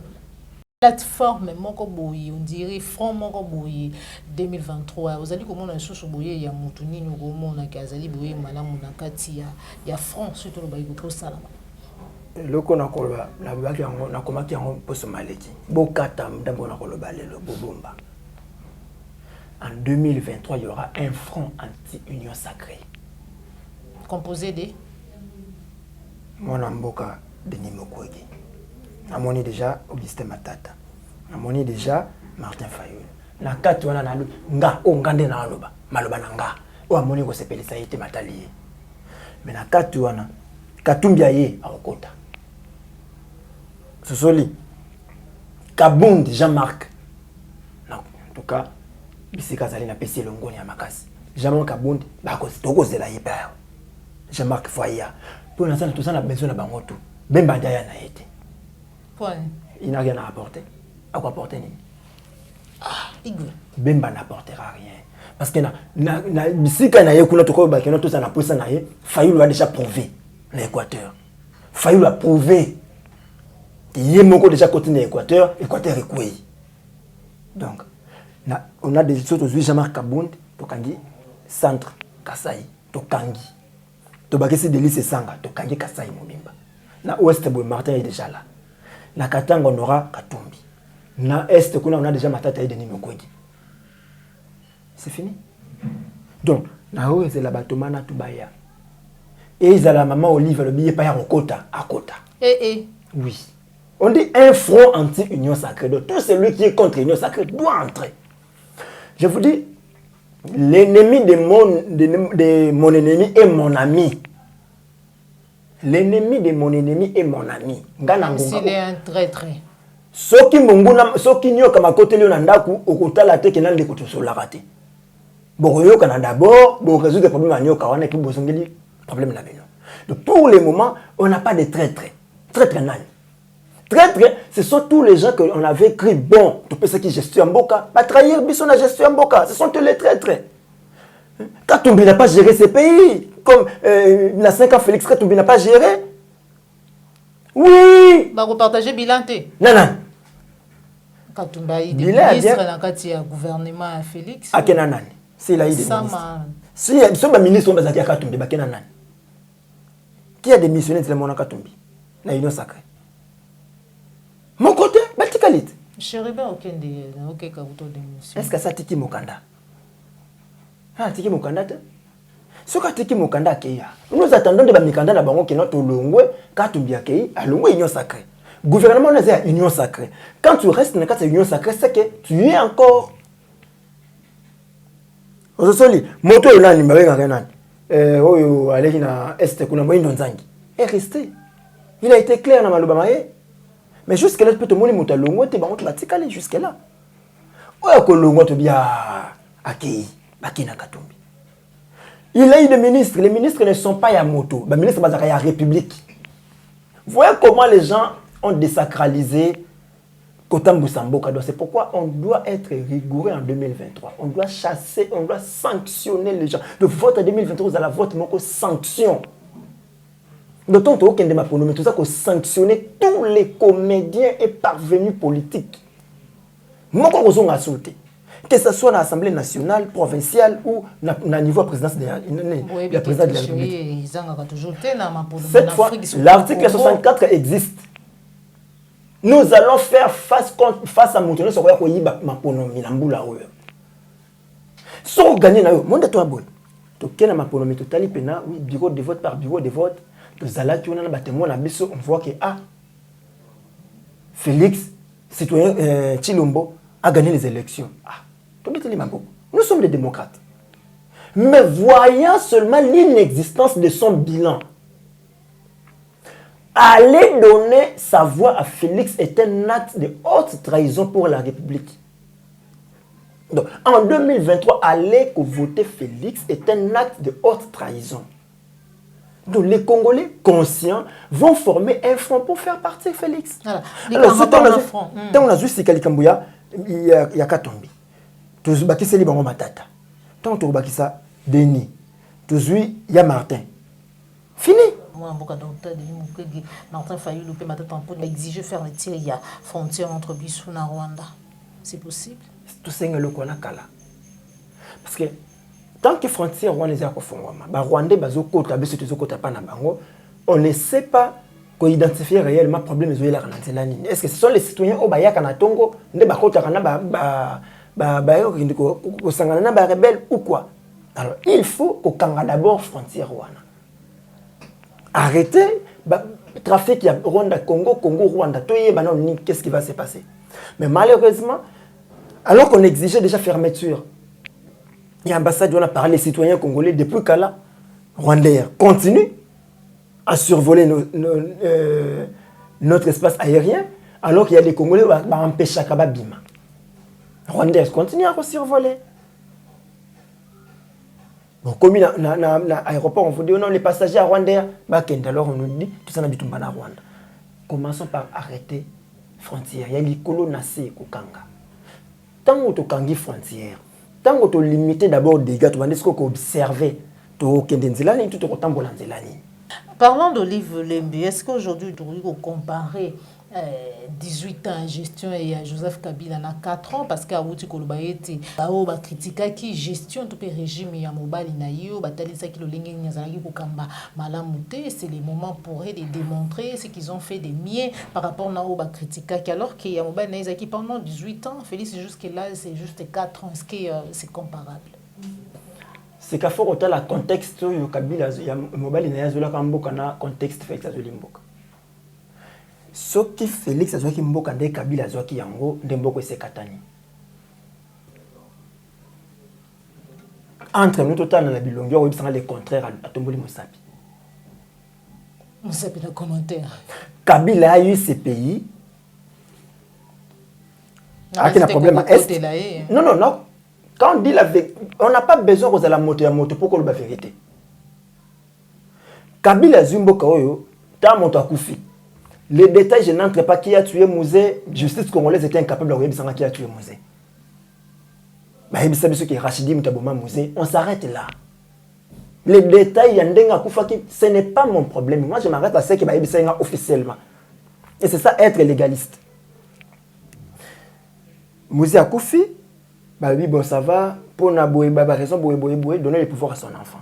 plateforme moko boyi on dirait front moko boyi 2023 vous allez comment na susu boyi ya mutu nini komona ki azali boyi malamu na kati ya front surtout lo bayi ko sala loko na koloba na baki yango na komaki yango poso maleki bokata ndambo na koloba lelo bobomba en 2023 il y aura un front anti-union sacrée composé de mwana mboka Denis Mukwege. Namoni déjà Augustin Matata. Namoni déjà Martin Fayulu. Na kati wana na nga o ngande na aloba maloba na nga o amoni ko sepelisa yete matali. Mais na kati wana Katumbia ye akokota. Sosoli Kabundi Jean-Marc. En tout cas bisika zali na pesi longoni ya makasi. Jean-Marc Kabundi bako tokozela ye père. Jean-Marc Foya. Pour l'instant tout ça na besoin na bangoto. Bemba ndaya na yete. Il n'a rien à apporter. À quoi apporter nini? Bemba n'apportera rien. Parce que si quand il y a tout ça, Fayulu a déjà prouvé l'Équateur. Fayulu a prouvé qu'il y a déjà côté de l'Équateur, l'Équateur est quoi? Donc, on a des choses aujourd'hui, Jean-Marc Kabound, Tokangi, Centre, Kasai, Tokangi. Tobakesi de lycée Sanga, Tokangi, Kasai, Mobimba. Na Ouest, Martin est déjà là. Na Katanga, on aura Katumbi. Na Est, on a déjà Matata et Denis Mukwege. C'est fini. Donc, na Ouest, c'est la Batomana Tubaya. Et ils ont la maman Olive, le billet pas à Kota. Oui. On dit un front anti-union sacrée. Donc, tout celui qui est contre l'union sacrée doit entrer. Je vous dis, l'ennemi de mon ennemi est mon ami. L'ennemi de mon ennemi est mon ami. S'il est un traître. Soki monguna soki nyo kama kote leo nandaku okotala te kenal de koto so la raté. Boyo kana d'abord bo résoudre problème anyo ka wana ki bosongeli problème na bino. Donc pour le moment, on n'a pas de traître. Traître nan. Traître, ce sont tous les gens que on avait cru bon, tout ce qui gestion mboka, pas trahir biso na gestion mboka, ce sont tous les traîtres. Katumbi n'a pas géré ce pays. Comme la 5 ans, Félix Katumbi n'a pas géré. Oui. Bah, vous partagez bilan. Non. Katumbi, il est ministre dans le gouvernement Félix. À Kenanan. C'est là, il est ministre. Si il y a ministre, on va dire Katumbi, à Kenanan. Qui a démissionné de mon Katumbi? La Union sacrée. Mon côté, Batikalit. Chériba, aucun cas de démission. Est-ce que ça tiki Mokanda? Ah, tiki Mokanda? Ce que Mokanda Keya, nous attendons de Mikanda na bango qui notre longwe, Katumbi Akei, à longwe union sacrée. Gouvernement n'a union sacrée. Quand tu restes dans cette union sacrée, c'est que tu es encore. Ososoli, moto est là, ni mabe ngarenan. Oyo aleki na est kuna moindo nzangi. Est resté. Il a été clair na maloba maye. Mais jusque là peut te moni moto longwe te bango tu batikale jusque là. Oyo ko longwe to bia Akei, bakina Katumbi. Il a eu des ministres. Les ministres ne sont pas à moto. Les ministres sont à la République. Vous voyez comment les gens ont désacralisé Kotambu Samboka. C'est pourquoi on doit être rigoureux en 2023. On doit chasser, on doit sanctionner les gens. Le vote en 2023, vous allez voter mon sanction. D'autant que aucun de ma pronommé, tout ça, qu'on sanctionner tous les comédiens et parvenus politiques. Moi, quand on a sauté. Que ce soit à l'Assemblée nationale, provinciale ou à niveau de présidence de la présidence de la République. Cette fois, l'article 64 existe. Nous allons faire face à Moutonne sur quoi il va m'apponomi l'amboula. Si on gagne, mon de toi, boy. Tu as ma ponomi totali pena, oui, bureau de vote par bureau de vote. Tu as là, tu as un bâtiment, on voit que Félix citoyen Chilombo a gagné les élections. Nous sommes des démocrates. Mais voyant seulement l'inexistence de son bilan, aller donner sa voix à Félix est un acte de haute trahison pour la République. Donc, en 2023, aller voter Félix est un acte de haute trahison. Donc, les Congolais conscients vont former un front pour faire partir Félix. Voilà. Alors, quand on a vu Sikali Kambouya, il y a Katombi. Tu as vu Seli Bango Matata. Tant tu as vu ça, Denis. Tu as vu, il y a Martin. Fini. Moi, Martin Fayulu peut exiger faire retirer la frontière entre Bissou et Rwanda. C'est possible? Tout ça, c'est le Kala. Parce que tant que frontière rwandaise est à Rwandais, on ne sait pas identifier réellement le problème. Est-ce que ce sont les citoyens au Bayaka Natongo, rebelles ou quoi? Alors, il faut qu'on d'abord frontière Rwanda. Arrêtez le trafic il y a Rwanda, Congo, Rwanda. Qu'est-ce qui va se passer? Mais malheureusement, alors qu'on exigeait déjà fermeture, il y a l'ambassade où on a parlé, les citoyens congolais, depuis qu'Ala, Rwandais continuent à survoler notre espace aérien, alors qu'il y a des Congolais qui ont empêché Kababima. Rwandais continuent à survoler. Bon, comme dans l'aéroport, on vous dit non, les passagers à Rwandais, alors on nous dit tout ça n'a pas de Rwanda. Commençons par arrêter frontières. Il y a les colonacés Kokanga. Tant que tu as une frontière, tant que tu limité d'abord des gars, tu vas observer. Parlons d'Olive Lembe, est-ce qu'aujourd'hui, tu peux comparer 18 ans en gestion et Joseph Kabila dans 4 ans? Parce qu'à Wouti Kolobaïti, on a critiqué qui gestion tout le régime et Mobali Nayo, Batalisa qui le lingue Nyazaki Kokamba Malamouté, c'est le moment pour eux de démontrer ce qu'ils ont fait de mieux par rapport à Oba critiqué. Alors qu'il y a Mobali Nayo pendant 18 ans, Félix jusque-là, c'est juste 4 ans. Est-ce que c'est comparable? C'est qu'il faut que le contexte de Kabila, il y a Mobali Nayo, le contexte Félix Azolimboka. Ce qui Félix Azoki Mboka de Kabila Azoki Yango, de Mboko et Katani. Entre nous, total dans la bilongueur, on a le contraire à Tomboli Moussapi. Moussapi dans le commentaire. Kabila a eu ces pays. Avec un problème à Est. Non. Quand on dit la vérité, on n'a pas besoin de la moto pour qu'on le la vérité. Kabila Zumboka Oyo, ta moto à Koufi. Les détails, je n'entre pas qui a tué Mouzé. Justice congolaise était incapable de regarder qui a tué Mouzé. On s'arrête là. Les détails, ce n'est pas mon problème. Moi, je m'arrête à ce qui est officiellement. Et c'est ça, être légaliste. Mouzé a Koufi, bon, ça va. Pour raison, donner le pouvoir à son enfant.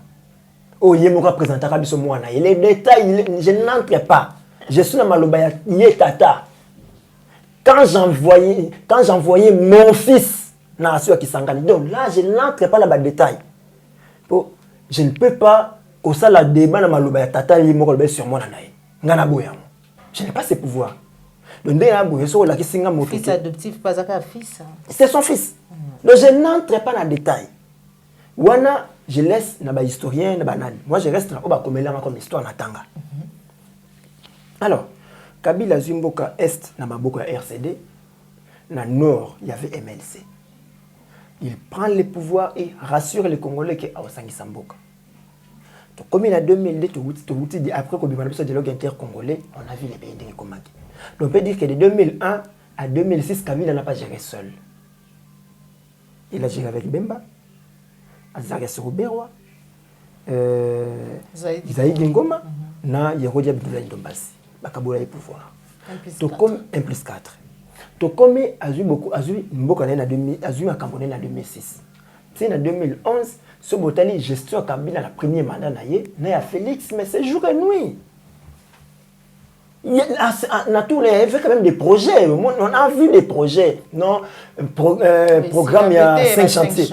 Oh, il me représentera les détails, je n'entre pas. Je suis dans Malobaya Yetata. Quand j'envoyais mon fils dans la Sueur qui s'engage, donc là, je n'entre pas dans les détails. Je ne peux pas, au sein de la débat dans Malobaya Tata, il me sur moi. Je n'ai pas ce pouvoir. Donc, fils adoptif, pas un fils. C'est son fils. Donc, je n'entre pas dans les détails. Wana, je laisse les historiens, moi, je reste comme histoire en Tanga. Alors, Kabila Zumboka Est, na Maboka RCD, na Nord, il y avait MLC. Il prend le pouvoir et rassure les Congolais qui sont au Samboka. Donc, comme il a 2002, après qu'on a le dialogue inter-congolais, on a vu les pays de Komaki. Donc, on peut dire que de 2001 à 2006, Kabila n'a pas géré seul. Il a géré avec Bemba, Azarias Rouberwa, Zaïd Ngoma, na Yerodia Abdoulaye Ndombasi. Bakabola le pouvoir. 1 plus 4. Tokome a eu beaucoup, a eu Mboka na 2006. C'est en 2011, ce botali gestion Kabila la premier mandat na Félix, mais c'est jour et nuit. Il a tous les fait quand même des projets. On a vu des projets, non programme il y a 5 chantiers.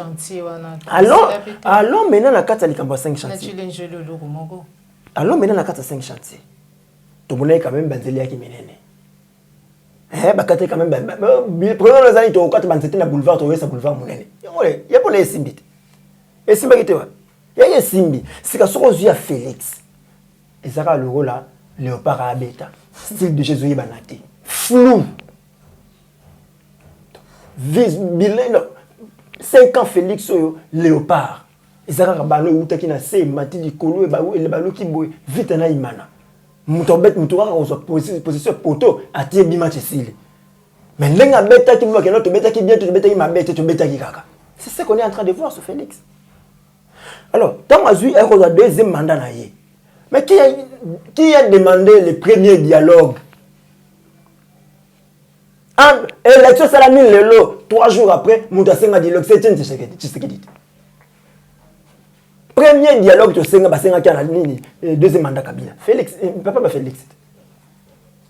Alors maintenant la carte a 5 chantiers. Alors maintenant la carte a 5 chantiers. Tout le monde est quand même banzeli qui menene. bakate quand même premier les années to quand ban c'était na boulevard to wesa boulevard monene ya pour les simbi et simba qui te wa ya simbi c'est ka soko zia Félix et ça ka le rôle là léopard à bêta style de Jésus banate flou bilan 5 ans Félix oyo léopard et ça ka balo utaki na se mati di kolo e le balo ki boy vite na imana mutobet mutuka ko so position poto atie bima chesile mais lenga beta ki mwa keno to beta ki bien to beta ki mabete to beta ki kaka c'est ce qu'on est en train de voir sur Félix. Alors tant azui est au deuxième mandat na yé mais qui a demandé le premier dialogue en élection salami lelo 3 jours après mutasenga dialogue c'est Tshisekedi. Premier dialogue to senga basenga kana nini deuxième mandat Kabila. Félix papa Félix.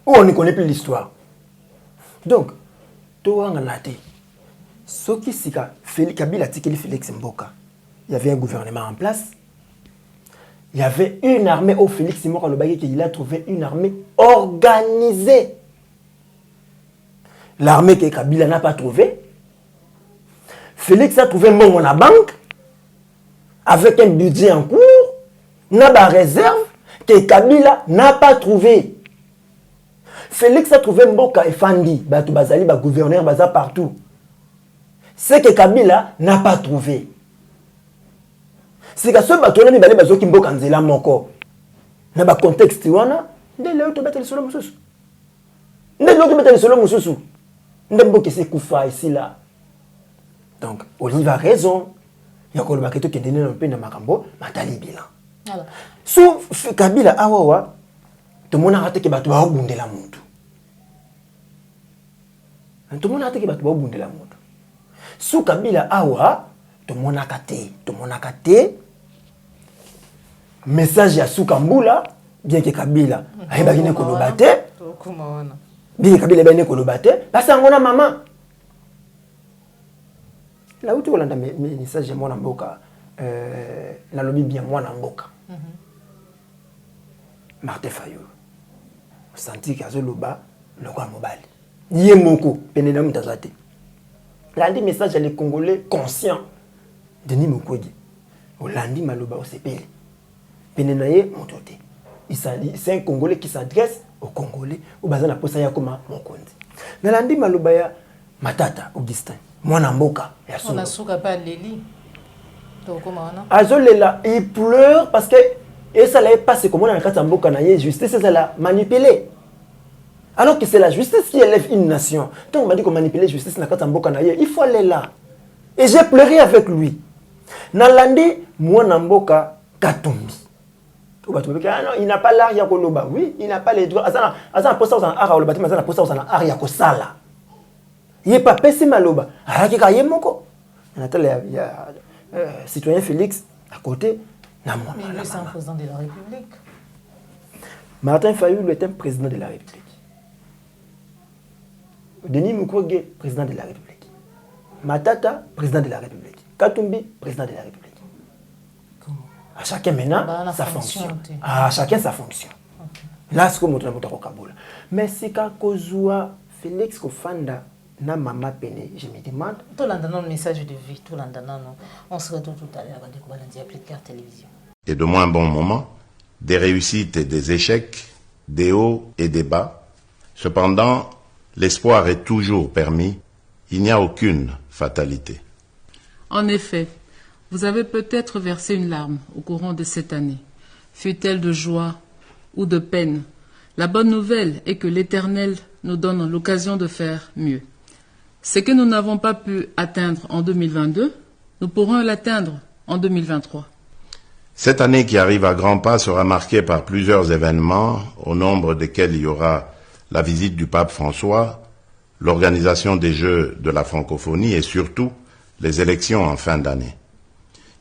Où on ne connaît plus l'histoire. Donc to anga naté. Soki sika Félix Kabila tikeli Félix Mboka. Il y avait un gouvernement en place. Il y avait une armée au Félix Mboka le bagé qu'il a trouvé une armée organisée. L'armée que Kabila n'a pas trouvée. Félix a trouvé mon la banque. Avec un budget en cours, n'a pas réserve que Kabila n'a pas trouvé. Félix a trouvé Mboka et Fandi, Batou Bazali, gouverneur Baza partout. C'est que Kabila n'a pas trouvé. C'est que ce bateau là, il bazo ki Mboka nzela moko. Na ba contexte wana, ndele to betele solo mususu. Ndele to betele solo mususu. Ndemboke se kufa ici là. Donc Olive a raison. Il y a un qui est donné un peu de Makambo, Matali Bilan. Sous Kabila Awawa, tout le monde a raté que tu vas bunde la monde. Tout le monde a raté que tu vas bunde la monde. Sous Kabila Awa, tout le monde a raté. Tout le monde a raté. Message à Soukambula, bien que Kabila aille bagine kolobate. Bien que Kabila bagine kolobate, parce que on a maman. Là où tu as un message de mon amboka, la lobby bien mon amboka. Martin Fayou. Senti qu'il y a un loba, le roi mobile. Yé moko, penenam tazate. Lundi message les Congolais conscients. Denis Mukwege. Au lundi maloba au CPL. Penenaye montoté. C'est un Congolais qui s'adresse aux Congolais au bazan la posa yakoma mokondi. Lundi maloba ya Matata Augustin. Mwana mboka ya solo. On a souka pas Leli. Azolela, il pleure parce que et ça l'a passé comme on a un mboka na justice ça l'a manipulé. Alors que c'est la justice qui élève une nation. Donc on m'a dit qu'on manipulait la justice na mboka na il faut aller là. Et j'ai pleuré avec lui. Nalandi mwana mboka Katumbi. Non, il n'a pas l'art ya koloba. Oui, il n'a pas les droits. Azana posta en art au bâtiment, azana posta en art ya kosala. Il n'est pas pessé maloba. Il y a citoyen Félix à côté. Mais lui, c'est un président de la République. Martin Fayulu est un président de la République. Denis Mukwege, président de la République. Matata, président de la République. Katumbi, président de la République. À chacun maintenant, sa fonction. À chacun sa fonction. Là, c'est comme on a Kaboula. Mais c'est qu'à Félix Kofanda. Na mama pene, je me demande. Tout l'endroit message de vie, tout l'endroit on se retrouve tout à l'heure avec des plus de carte télévision. Et de moins bons moments, des réussites et des échecs, des hauts et des bas. Cependant, l'espoir est toujours permis. Il n'y a aucune fatalité. En effet, vous avez peut-être versé une larme au courant de cette année. Fut-elle de joie ou de peine? La bonne nouvelle est que l'Éternel nous donne l'occasion de faire mieux. Ce que nous n'avons pas pu atteindre en 2022, nous pourrons l'atteindre en 2023. Cette année qui arrive à grands pas sera marquée par plusieurs événements, au nombre desquels il y aura la visite du pape François, l'organisation des Jeux de la francophonie et surtout les élections en fin d'année.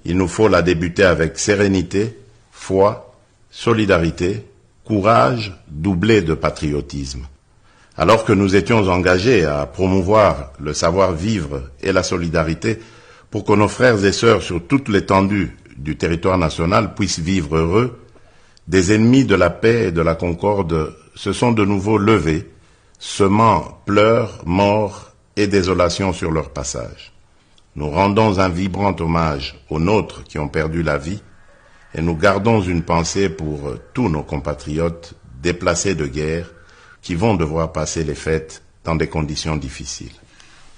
Il nous faut la débuter avec sérénité, foi, solidarité, courage doublé de patriotisme. Alors que nous étions engagés à promouvoir le savoir-vivre et la solidarité pour que nos frères et sœurs sur toute l'étendue du territoire national puissent vivre heureux, des ennemis de la paix et de la concorde se sont de nouveau levés semant pleurs, morts et désolation sur leur passage. Nous rendons un vibrant hommage aux nôtres qui ont perdu la vie et nous gardons une pensée pour tous nos compatriotes déplacés de guerre qui vont devoir passer les fêtes dans des conditions difficiles.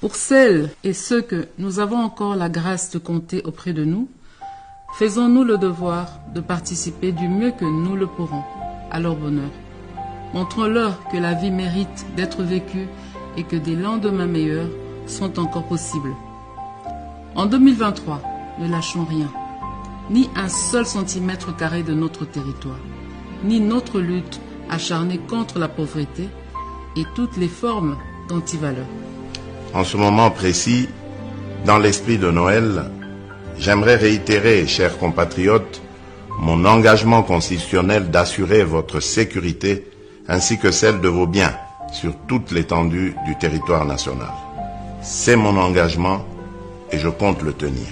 Pour celles et ceux que nous avons encore la grâce de compter auprès de nous, faisons-nous le devoir de participer du mieux que nous le pourrons à leur bonheur. Montrons-leur que la vie mérite d'être vécue et que des lendemains meilleurs sont encore possibles. En 2023, ne lâchons rien, ni un seul centimètre carré de notre territoire, ni notre lutte acharnée contre la pauvreté et toutes les formes d'antivaleurs. En ce moment précis, dans l'esprit de Noël, j'aimerais réitérer, chers compatriotes, mon engagement constitutionnel d'assurer votre sécurité ainsi que celle de vos biens sur toute l'étendue du territoire national. C'est mon engagement et je compte le tenir.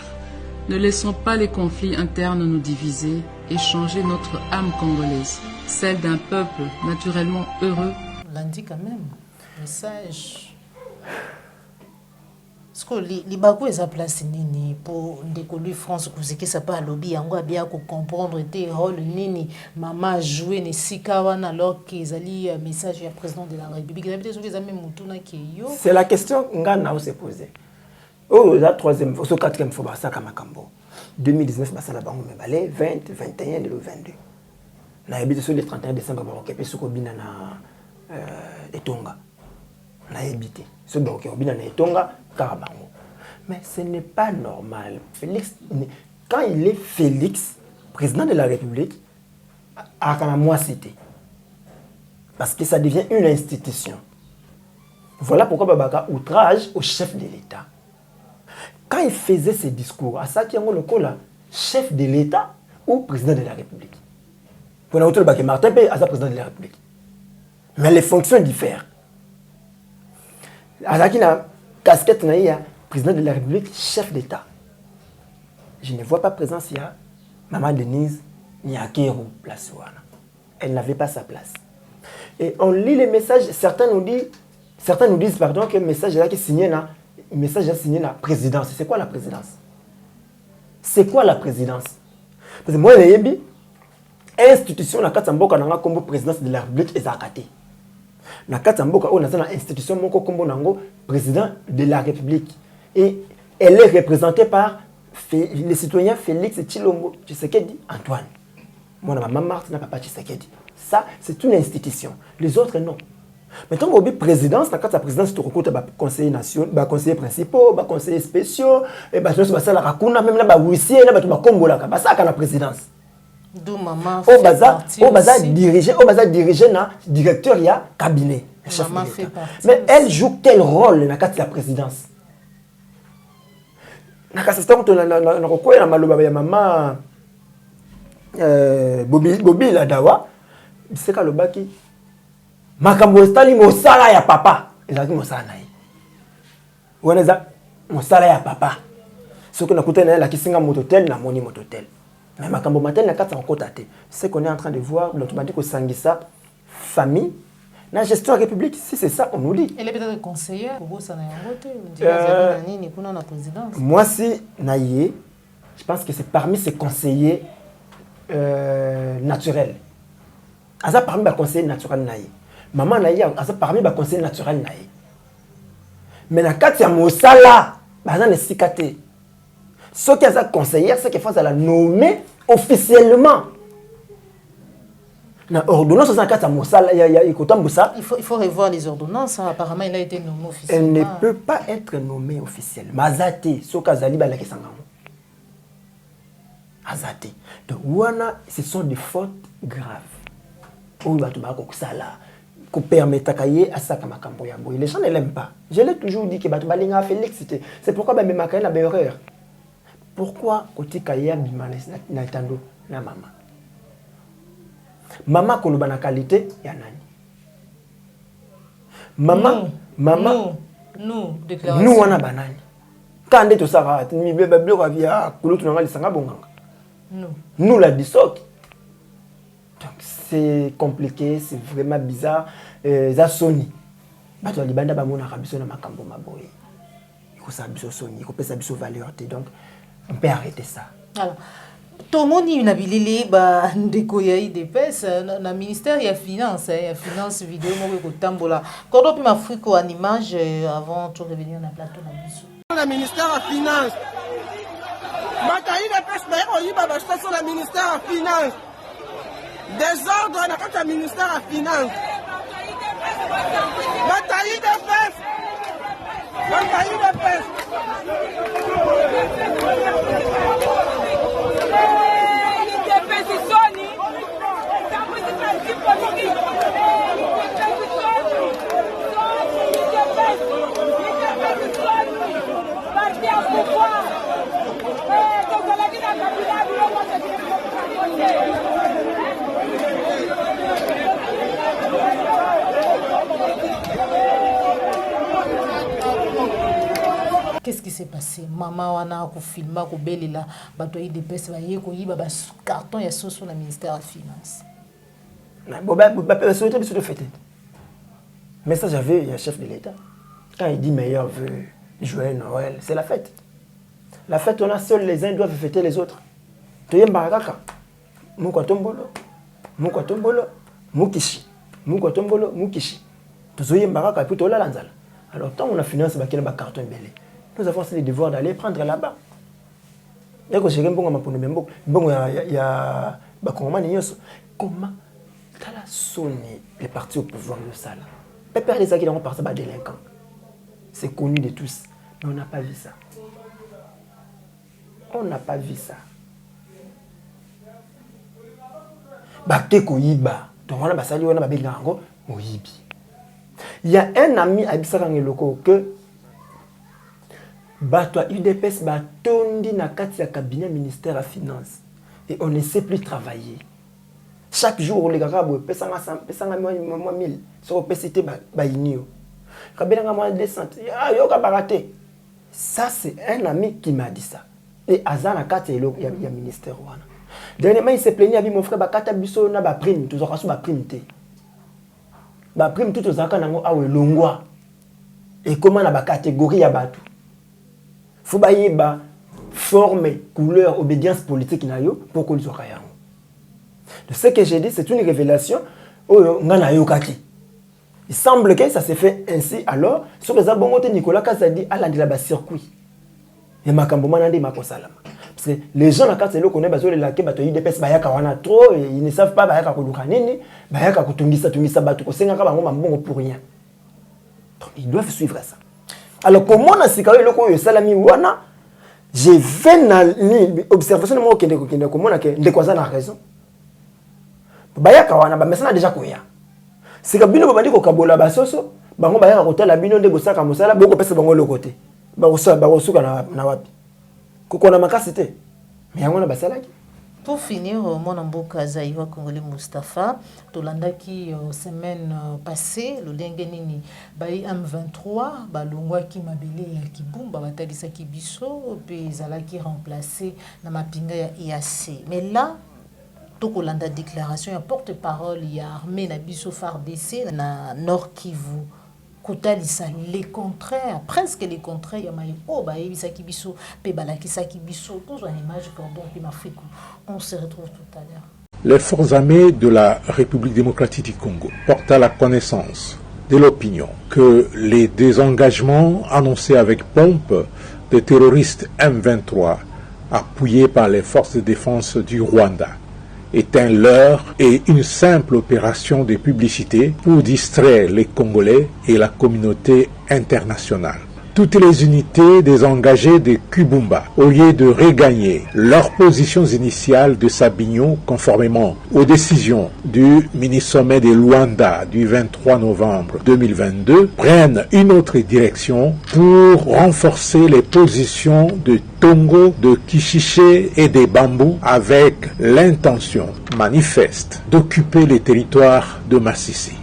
Ne laissons pas les conflits internes nous diviser et changer notre âme congolaise, celle d'un peuple naturellement heureux. Lundi quand même, message. Est-ce que les bagou est à place nini pour décoller France que ça pas lobby yango bien ko comprendre tes rôle nini maman jouer ne sikawana alors qu'ils allaient message du président de la République. C'est la question ngana se poser. Oh, la troisième, au quatrième fois, ça comme Makambo. 2019, ça la banque me balait 20, 21, le 22. On a habité sur le 31 décembre, on a sur Kobina na Etonga. On a habité sur Kobina na Etonga, Karabango. Mais ce n'est pas normal. Félix, quand il est Félix, président de la République, à moi c'était. Parce que ça devient une institution. Voilà pourquoi Babaka outrage au chef de l'État. Quand il faisait ses discours, à ça qui est le chef de l'État ou président de la République. Pour notre bac Martin P, à ça président de la République. Mais les fonctions diffèrent. À ça qui a casquette président de la République, chef d'État. Je ne vois pas présence il y a Maman Denise Nyakero place. Elle n'avait pas sa place. Et on lit les messages, certains nous disent pardon que le message là qui est signé là. Le message est signé la présidence. C'est quoi la présidence? C'est quoi la présidence? Parce que moi, je dis, institution, la Katamboka n'a comme présidence de la République est zakate. La Katamboka, on a une institution, comme président de la République. Et elle est représentée par le citoyen Félix Tshilombo Tshisekedi Antoine. Moi, ma maman Marthe n'a pas Tshisekedi. Ça, c'est une institution. Les autres, non. Maintenant, au présidence, la présidence, tu recrutes les conseillers nationaux, les conseillers principaux, les conseillers spéciaux, et même les huissiers, la présidence. D'où maman fait partie diriger le directeur du cabinet. Mais elle joue quel rôle dans la présidence? Maman Bobby Ladawa, c'est que le baki. Makambo estali mosala ya papa. Ezaki mosala na ye. Wana za mosala ya papa. Soki na kutana la kisinga mototel na moni mototel. Mais makambo matel na kata encore tate. C'est qu'on est en train de voir l'automatique au sangisa famille la gestion de la République, si c'est ça on nous dit. Elle est peut-être conseillère pour ça na yangote, on dirait nini kuna na présidence. Moi si naïe, je pense que c'est parmi ces conseillers naturels. Asa parmi les conseillers naturels naïe. Maman naïe, asa parmi les conseillers naturels naïe. Mais na kati ya mosala, baza ne sikate. Ce qui est conseillère, c'est qu'il faut la nommer officiellement. Il faut revoir les ordonnances. Apparemment, il a été nommé officiellement. Elle ne peut pas être nommée officiellement. Azate, Sokazali Balakesangamo. Azate. Donc, ce sont des fautes graves. Les gens ne l'aiment pas. Je l'ai toujours dit que Batubalinga Félix, c'est pourquoi Bamemaka a erreur. Pourquoi Koti Kaya Bimanes Naitando na maman? Maman koloba na qualité ya nani? Maman déclaration. Nous wana banani. Quand to sara mi beba bloko via kulutu na ngali sanga bonganga. Nous la disok. Donc c'est compliqué, c'est vraiment bizarre. Ça soni. bato libanda ba mona rabiso na makambo maboye. Il faut biso soni, il faut pesa biso valeur. Donc on peut arrêter ça. Alors tomoni une habilité ba ndeko ya IDPS na ministère ya finance vidéo moko ko tambola. Kodo pi Afrique en image avant de revenir na plateau na biso. Le ministère de la Finance. Bataille de pêche, mais on y va acheter sur le ministère de la Finance. Désordre dans le ministère de la Finance. Bataille de pêche. Bataille de pêche. Qu'est-ce qui s'est passé? Maman wana ko filma ko belela bato IDPS ba yeko yiba ba carton ya soso na ministère de finance. Mais ça j'avais le chef de l'État. Quand il dit meilleur vœu, joyeux Noël, c'est la fête. La fête on a seuls les uns doivent fêter les autres. Toyembarakaka. Mukwatombolo. Mukwatombolo. Mukishi. Mukwatombolo, mukishi. Tozoyembaraka puis tola lanzala. Alors tant on a financé ba carton belé. Nous avons le devoir d'aller prendre là-bas. Comment t'as sonné les partis au pouvoir de ça là? Pépère les acquis par ça délinquants. C'est connu de tous. Mais on n'a pas vu ça. On n'a pas vu ça. Il y a un ami à Bissarangéloko que Bato UDPS batondi na kati ya cabinet ministère à finance et on ne sait plus travailler. Chaque jour les gars pesanga 1000 sur PCT ba inio. Kabelanga moins 200. Ah yo ka baraté. Ça c'est un ami qui m'a dit ça. Et azana kati ya ministère wana. Dernièrement il s'est plaigné avec mon frère bakata biso na ba prime toujours kaso ba prime té. Ba prime tout ozaka nango awe longwa. Et comment na ba catégorie ya bato. Il faut ba forme, couleur, obédience politique pour qu'on soit caillou. De ce que j'ai dit, c'est une révélation. Il semble que ça s'est fait ainsi. Alors, sur les abonnements, Nicolas Kazadi a la circuit. Et ma cambomanande ma kosalama. Parce que les gens, quand ils connaissent, ils ont des IDPS, trop, ils ne savent pas, ils doivent suivre ça. Alors, comment on a si le salami wana, j'ai fait une observation de moi qui est comment on a raison. Bayaka wana, mais ça déjà quoi. C'est que bino babandi ko kabola basoso, bango bayaka ko tala bino ndego saka mosala, boko pesa bango le côté. Barosuka na wapi. Koko na makasite. Mais yango na basalaki. Pour finir, mon amboka Zaïwa Congolais Mustafa, tolandaki semaine passée, le Lengenini, Baï M23, Balongwa qui mabele ya Kibumba, Batalisa Kibiso, puis Zalaki remplacé na mapinga ya IAC. Mais là, tokolanda déclaration, ya porte-parole, ya armée na biso FARDC na Nord Kivu. Kotalisa les contraires, presque les contraires, ya mai o ba yebisa Kibiso, pe balakisa Kibiso, toujours une image cordon puis Afrique. On se retrouve tout à l'heure. Les forces armées de la République démocratique du Congo portent à la connaissance de l'opinion que les désengagements annoncés avec pompe des terroristes M23 appuyés par les forces de défense du Rwanda est un leurre et une simple opération de publicité pour distraire les Congolais et la communauté internationale. Toutes les unités désengagées de Kibumba, au lieu de regagner leurs positions initiales de Sabignon conformément aux décisions du mini-sommet de Luanda du 23 novembre 2022, prennent une autre direction pour renforcer les positions de Tongo, de Kishiché et des Bambous avec l'intention manifeste d'occuper les territoires de Massissi.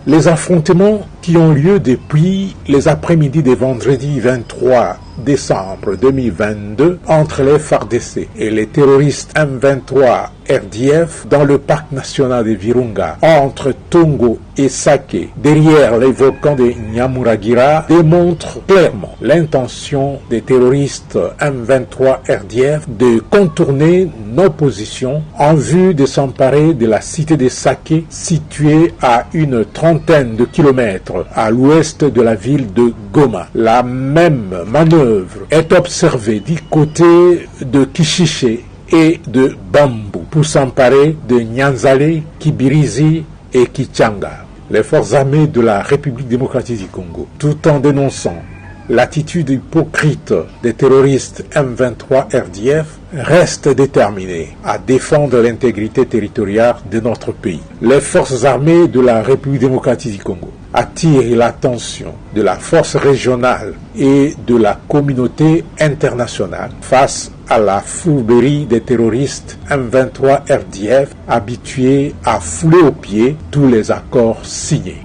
Les affrontements qui qui ont lieu depuis les après-midi des vendredis 23 décembre 2022 entre les FARDC et les terroristes M23 RDF dans le parc national de Virunga, entre Tongo et Sake, derrière les volcans de Nyamuragira, démontrent clairement l'intention des terroristes M23 RDF de contourner nos positions en vue de s'emparer de la cité de Sake, située à une trentaine de kilomètres à l'ouest de la ville de Goma. La même manœuvre est observée du côté de Kishiche et de Bambou pour s'emparer de Nyanzale, Kibirizi et Kichanga. Les forces armées de la République démocratique du Congo, tout en dénonçant l'attitude hypocrite des terroristes M23 RDF, restent déterminés à défendre l'intégrité territoriale de notre pays. Les forces armées de la République démocratique du Congo attirent l'attention de la force régionale et de la communauté internationale face à la fourberie des terroristes M23 RDF habitués à fouler aux pieds tous les accords signés.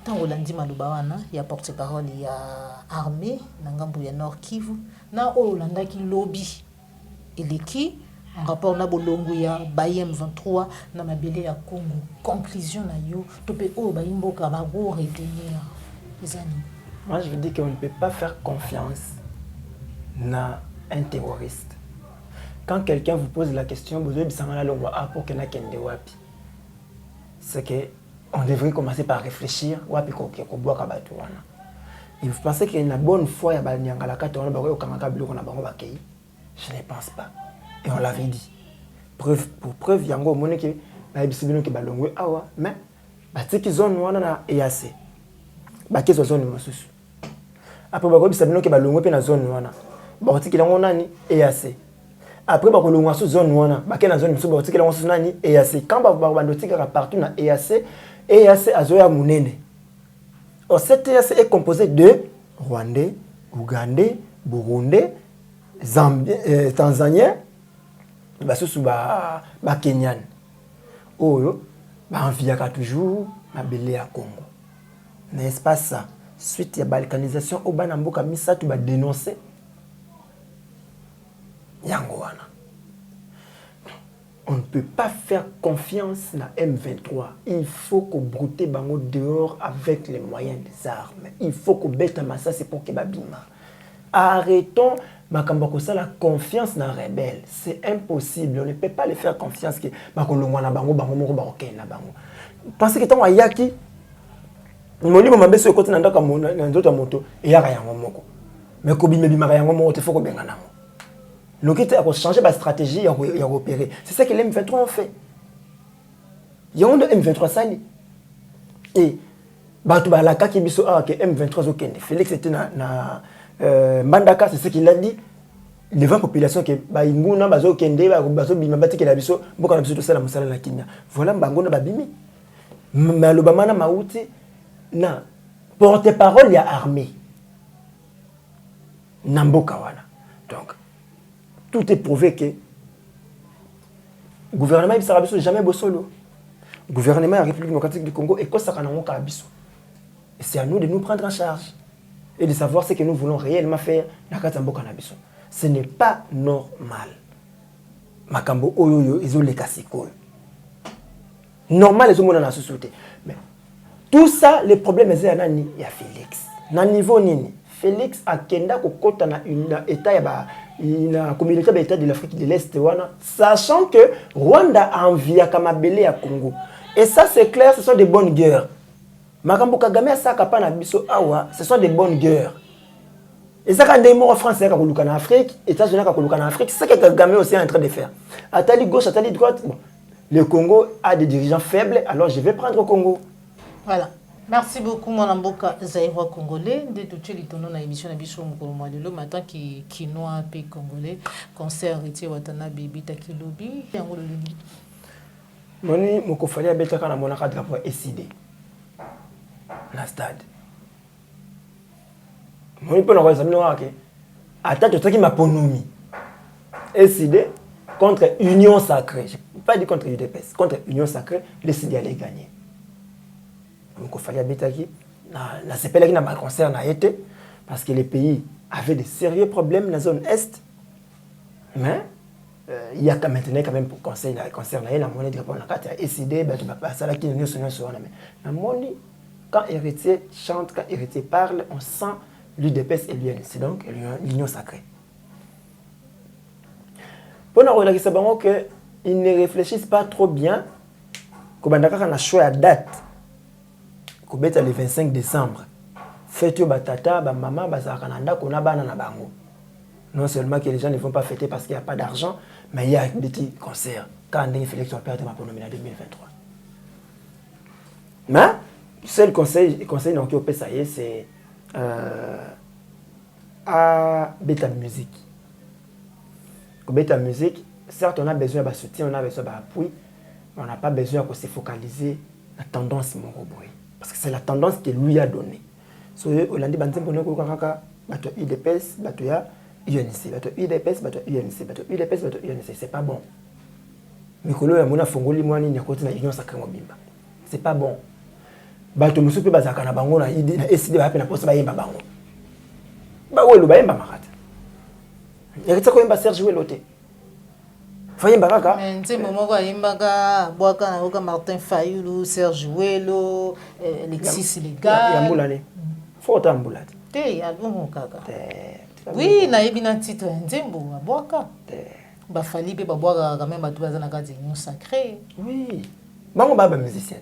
Tango landi maluba wana ya porte-parole ya armée na ngambu ya Nord Kivu na Olanda ki lobby eleki en rapport na bolongo ya Bayem 23 na mabele ya Congo. Conclusion na yo topé o bayimboka ba go retenir les amis. Moi je veux dire qu'on ne peut pas faire confiance na un terroriste. Quand quelqu'un vous pose la question vous devez savoir la loi pour que na kende wapi. C'est que on devrait commencer par réfléchir. Et vous pensez qu'il y a une bonne foi je ne pense pas. Et on l'avait dit. Preuve pour preuve, il y a un moment qui mais ils zone wana EAC. Baki zone mosusu. Après ba ko bisabino ke balongwe pe na zone wana. Ba ko tikela ngona ni EAC. Après ba ko longwa su zone wana, ba ke na zone mosusu ba ko tikela ngona su nani EAC. Quand ba ndotika partout na EAC, EAC azoya munene. Or cette EAC est composée de Rwandais, Ougandais, Burundais, Tanzaniens, basusu ba Kenyan. Oyo ba enviaka toujours na belé ya Congo. N'est-ce pas ça? Suite à la balkanisation, au Banamboka Misa, tu vas dénoncer Yangoana. On ne peut pas faire confiance à M23. Il faut qu'on broute bango dehors avec les moyens des armes. Il faut qu'on bête massa, c'est pour que babima. Arrêtons la confiance dans les rebelles. C'est impossible. On ne peut pas les faire confiance que pensez que tant à Yaki, moli mama beso côté na ndaka ndoto moto et ya yango moko. Mais ko bimeli maka yango moko te faut ko benga nango. Lokite a changer ba stratégie ya opérer. C'est ça que les M23 ont fait. Il y a un M23 sali. Et batu ba la kaki biso que M23 zo kende. Félix était na Mandaka, c'est ce qu'il a dit. Devant la population que ba inguna bazo kende bazo bima batiki la biso boka na biso to sala musala na Kenya. Voilà mbangona babimi. Mais le bamana mauti na porte-parole ya armée. Namboka wana. Donc tout est prouvé que le gouvernement ne sera jamais bossolo. Le gouvernement de la République démocratique du Congo est comme ça. Et c'est à nous de nous prendre en charge et de savoir ce que nous voulons réellement faire. Ce n'est pas normal. Makambo oyoyo ils ont les cassikol. Normal les hommes dans la société. Mais tout ça, les problèmes c'est nani ya Félix. Na niveau nini? Félix a kenda ko kota na une état ya une communauté d'État de l'Afrique de l'Est wana, sachant que Rwanda a envie à Kamabele à Congo. Et ça c'est clair, ce sont des bonnes guerres. Makambo Kagame ça kapana biso awa, ce sont des bonnes guerres. Et ça quand des morts français ka koluka en Afrique, États-Unis ka koluka en Afrique, c'est ce que Kagame aussi est en train de faire. Atali gauche, atali droite. Bon. Le Congo a des dirigeants faibles, alors je vais prendre le Congo. Voilà. Merci beaucoup, mon amboka Zaïrois congolais. De tout ce qui na émission Nabiso Mokolo de matin qui noa pays congolais. Concert été Watana Bibi Takilobi. Moni Mokofali abeta kana monaka drapeau SID. Na stade. Moni pona kwa zamino wake. Ata to taki maponomi. SID contre Union Sacrée. Je ne pas dire contre UDPS, contre Union Sacrée, le SID allait gagner. Donc il fallait habiter na sepela qui na ma concert na été parce que les pays avaient de sérieux problèmes dans la zone est. Mais il y a maintenant quand même pour conseil na concert na la monnaie de répondre la carte décidé ba ça là qui nous sonne sur mais la monnaie quand héritier chante, quand héritier parle, on sent l'UDPS et l'UNC, donc l'union sacrée. Pour nous regarder ça, ils ne réfléchissent pas trop bien. Quand on a choisi la date, qu'on le 25 décembre, fête batata, maman, bazakananda, qu'on a banana bango. Non seulement que les gens ne vont pas fêter parce qu'il n'y a pas d'argent, mais il y a un petit concert. Quand on a fait l'élection, on a perdu ma pronomie en 2023. Mais le seul conseil donc, au PSAE, c'est à Beta Musique. Beta Musique, certes, on a besoin de soutien, on a besoin d'appui, mais on n'a pas besoin de se focaliser la tendance mon robot. Parce que c'est la tendance qu'il lui a donnée. So, on a dit que UDPS, UNC, UDPS, UNC, c'est pas bon. Mais quand on a fongoli moi ni na union sacrée mobimba. C'est pas bon. Bato musupe bazaka na bango na décidé ba na poste ba yemba bango. Ba welo ba yemba makata. Yakitsa ko yemba Serge Welote. Fa yemba kaka. Mais nzembo moko yemba ka bwaka na oka Martin Fayulu, Serge Welo, Alexis Legal. Ya mbulane. Faut tambulate. Te album kaka. Oui, na yebina titre nzembo bwaka. Ba fali pe ba bwaka quand même batu bazana kati union sacrée. Oui. Bango baba musicien.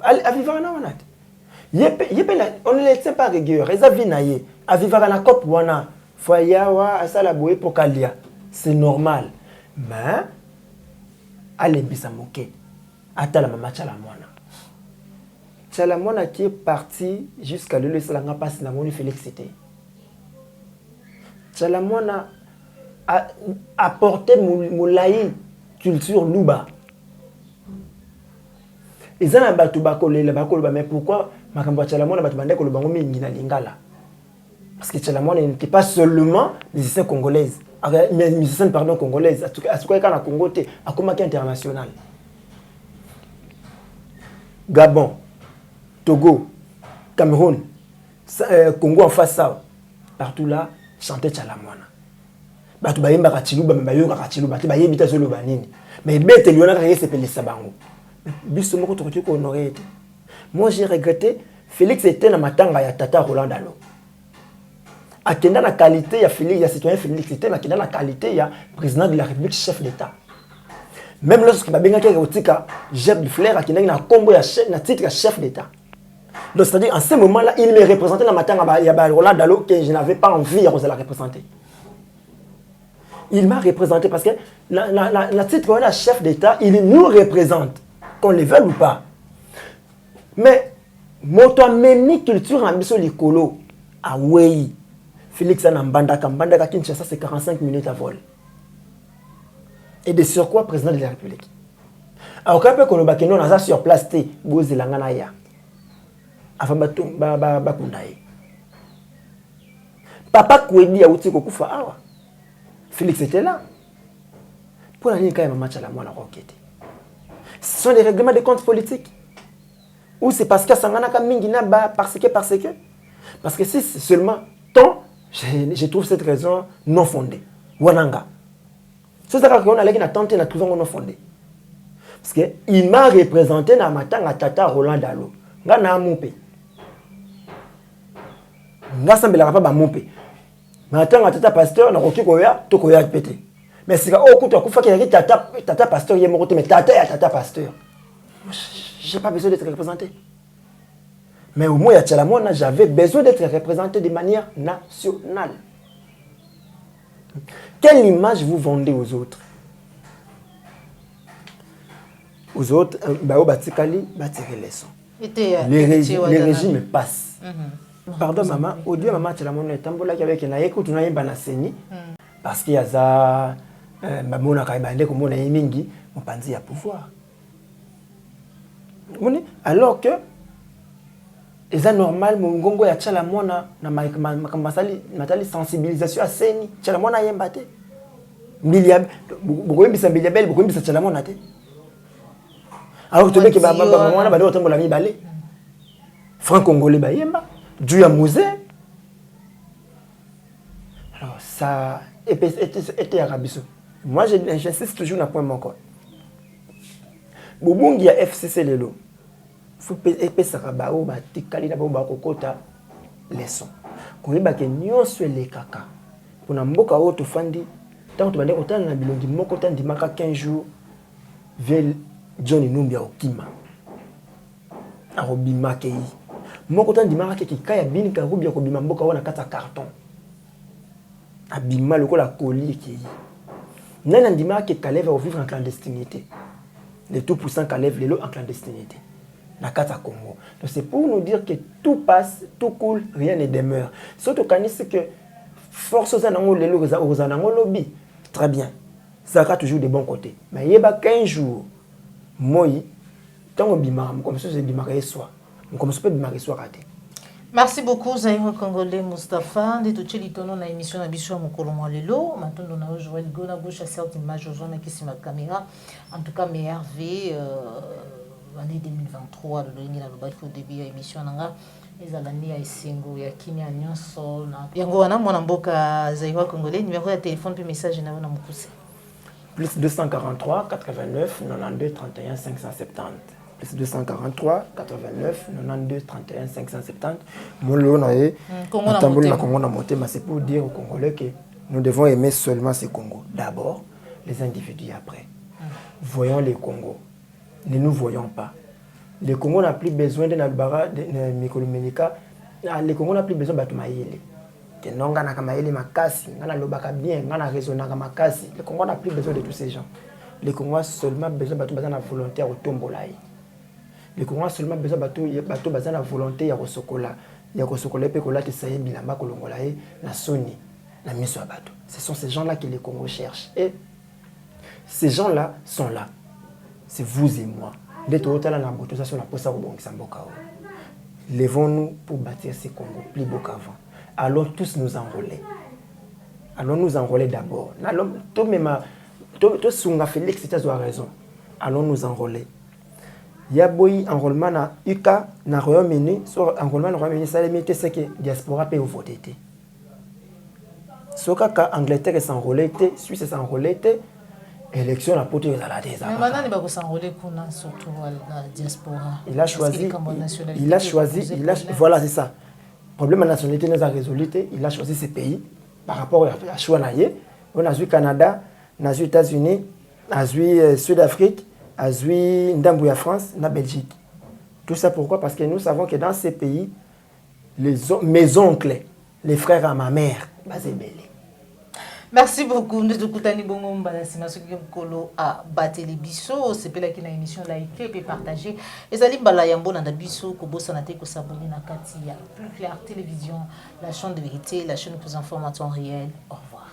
À vivre en Onat. On ne les tient pas rigueur. Ils ont à vivre à la COP wana. Foyawa à Salaboué pour Kalia. C'est normal. Mais, allez, bisamoke. Attends la maman Chalamwana. Chalamwana qui est parti jusqu'à le laisser la passe la moni Félix c'était. Chalamwana a apporté moulaï culture louba. Ils ont un bateau mais pourquoi Makambo Chalamwana bateau bandé ko bango mingi na lingala? Parce que Chalamwana n'était pas seulement musicien congolaise, mais musicien pardon congolaise, à tout cas quand Congo té à Komaki international. Gabon, Togo, Cameroun, Congo en face ça, partout là chanter Chalamwana. Bateau bayemba ka chiluba mais bayoka ka chiluba, bateau bayebita zo loba nini. Mais bête liona ka yesepeli sabango. Moi j'ai regretté Félix était dans matanga ya tata Roland Dalo. Attendant la qualité ya Félix ya citoyen Félix était mais dans la qualité ya président de la République chef d'État. Même lorsque babenga ki otika Jeb du Flair akina na combo ya chef na titre ya chef d'État. Donc c'est-à-dire en ce moment-là il me représentait dans matanga ya Roland Dalo que je n'avais pas envie de la représenter. Il m'a représenté parce que la titre de chef d'État, il nous représente. Qu'on le veuille ou pas. Mais, moto meni culture en biso likolo, ah oui, Félix Anambanda, Kambanda, Kinshasa, c'est 45 minutes à vol. Et de sur quoi, président de la République. Alors, quand on a dit qu'on a sur place, Bozi Langanaya. Avant Bakundaye. Papa Kouedi a outi Kokufa Awa. Félix était là. Pour la ligne, quand même, match à la moine à Roquette. Ce sont des règlements de comptes politiques. Ou c'est parce que Sanganaka Mingina parce que. Parce que si c'est seulement tant, je trouve cette raison non fondée. Wananga. C'est ça qu'on a tenté de trouver non fondée. Parce qu'il m'a représenté dans ma tanga tata Roland Dalo. Ngana Moupe. Ngasambela pas Moupe. Ma tanga tata pasteur na roki koya to koya pété. Mais c'est au coup de qu'il y a tata pasteur, il y a mon côté, mais tata pasteur. Je n'ai pas besoin d'être représenté. Mais au moins, à Chalamwana, j'avais besoin d'être représenté de manière nationale. Quelle image vous vendez aux autres? Aux autres, Batikali, tirer les sons. Les régimes passent. Pardon, maman, au Dieu, maman, Chalamwana est tambola qui avait une écoute, on a une banaseni. Parce qu'il y a ça. Pouvoir. Alors que c'est normal mon gongo ya Chalamwana na matali sensibilisation à seni Chalamwana yembate miliab beaucoup bisa miliabel beaucoup bisa Chalamwana te alors que tu veux que maman ba do tambola mi balé franc-congolais bayemba, du ya musée. Alors ça était arabiso. Moi j'insiste toujours na point mon corps. Bobungi ya FCC lelo. Faut epesaka bao batikali na bao bakokota leçon. Koyeba ke nyonso elekaka. Pona mboka oyo tofandi tant to bande kotana na bilongi moko tandi maka 15 jours vers John Numbi okima. Arobima kei. Moko tandi maka ke kaya bini ka rubia ko bima mboka wana kata carton. Abima lokola colis kei. Nana ndima ke Kalev va vivre en clandestinité. Les tout puissants Kalev lelo en clandestinité. Na kata Congo. Donc c'est pour nous dire que tout passe, tout coule, rien ne demeure. Surtout quand c'est que force aux anangos lelo aux anangos lobby. Très bien. Ça a toujours des bons côtés. Mais il y a 15 jours. Moi, tant que bimar, comme ça c'est bimar et soir. Comme ça peut bimar et soir raté. Merci beaucoup Zaïro Congolais Mustapha de tout litono na émission na biso mokolo lelo matondo na Joël Gona gauche à certaines images aux na kisi ma caméra en tout cas meilleur V année 2023 le ngi na lobaki au début ya émission nanga ezalani ya isengo ya kimia nyonso na yango wana mwana mboka Zaïro Congolais numéro de téléphone puis message na na mukuse plus 243 89 92 31 570 plus 243 89 92 31 570. Mon lot naé tamboli na Congo na motema, c'est pour dire aux Congolais que nous devons aimer seulement ces Congos. D'abord les individus après. Voyons les Congos. Ne nous voyons pas. Les Congos n'a plus besoin de Nalbara de Mikolomenika. Les Congos n'a plus besoin de Batumaïle. Que non ngana kamaïle makasi, ngana lobaka bien, ngana raisonnaka makasi. Les Congos n'a plus besoin de tous ces gens. Les Congos seulement besoin de Batubazana volontaire au Tombolaï. Les Congolais seulement besoin bateau basé la volonté ya kosokola pe kola te saye bilamba kolongola e na soni na miso ya bateau. Ce sont ces gens-là que les Congos cherchent et ces gens-là sont là. C'est vous et moi. D'être au talent la moto ça sur la posa robongisa mboka. Levons-nous pour bâtir ces Congos plus beaux qu'avant. Allons tous nous enrôler. Allons nous enrôler d'abord. Allons tout même tout sunga Félix c'était a raison. Allons nous enrôler. Il y a boy enrôlement na UK na Royaume-Uni sur enrôlement na Royaume-Uni ça limite c'est que diaspora peut voter. Soka ka Angleterre s'enrôler Suisse s'enrôler élection la pote à la des. Mais maintenant il va s'enrôler pour surtout la diaspora. Il a choisi voilà c'est ça. Problème de nationalité nous a résolu, il a choisi ces pays par rapport à choix naie. On a vu Canada, on a vu États-Unis, on a vu Sud-Afrique, Azui, Ndambouya France, na Belgique. Tout ça pourquoi? Parce que nous savons que dans ces pays, mes oncles, les frères à ma mère, basé belé. Merci beaucoup. Nous avons écouté Bongo Mbalasima Kolo à Bateli Bisso. C'est pour la émission liké et partagée. Et ça limbala yambo na biso ko bossa na te ko s'abonner na Katia. Plus clair télévision, la chaîne de vérité, la chaîne plus information réelle. Au revoir.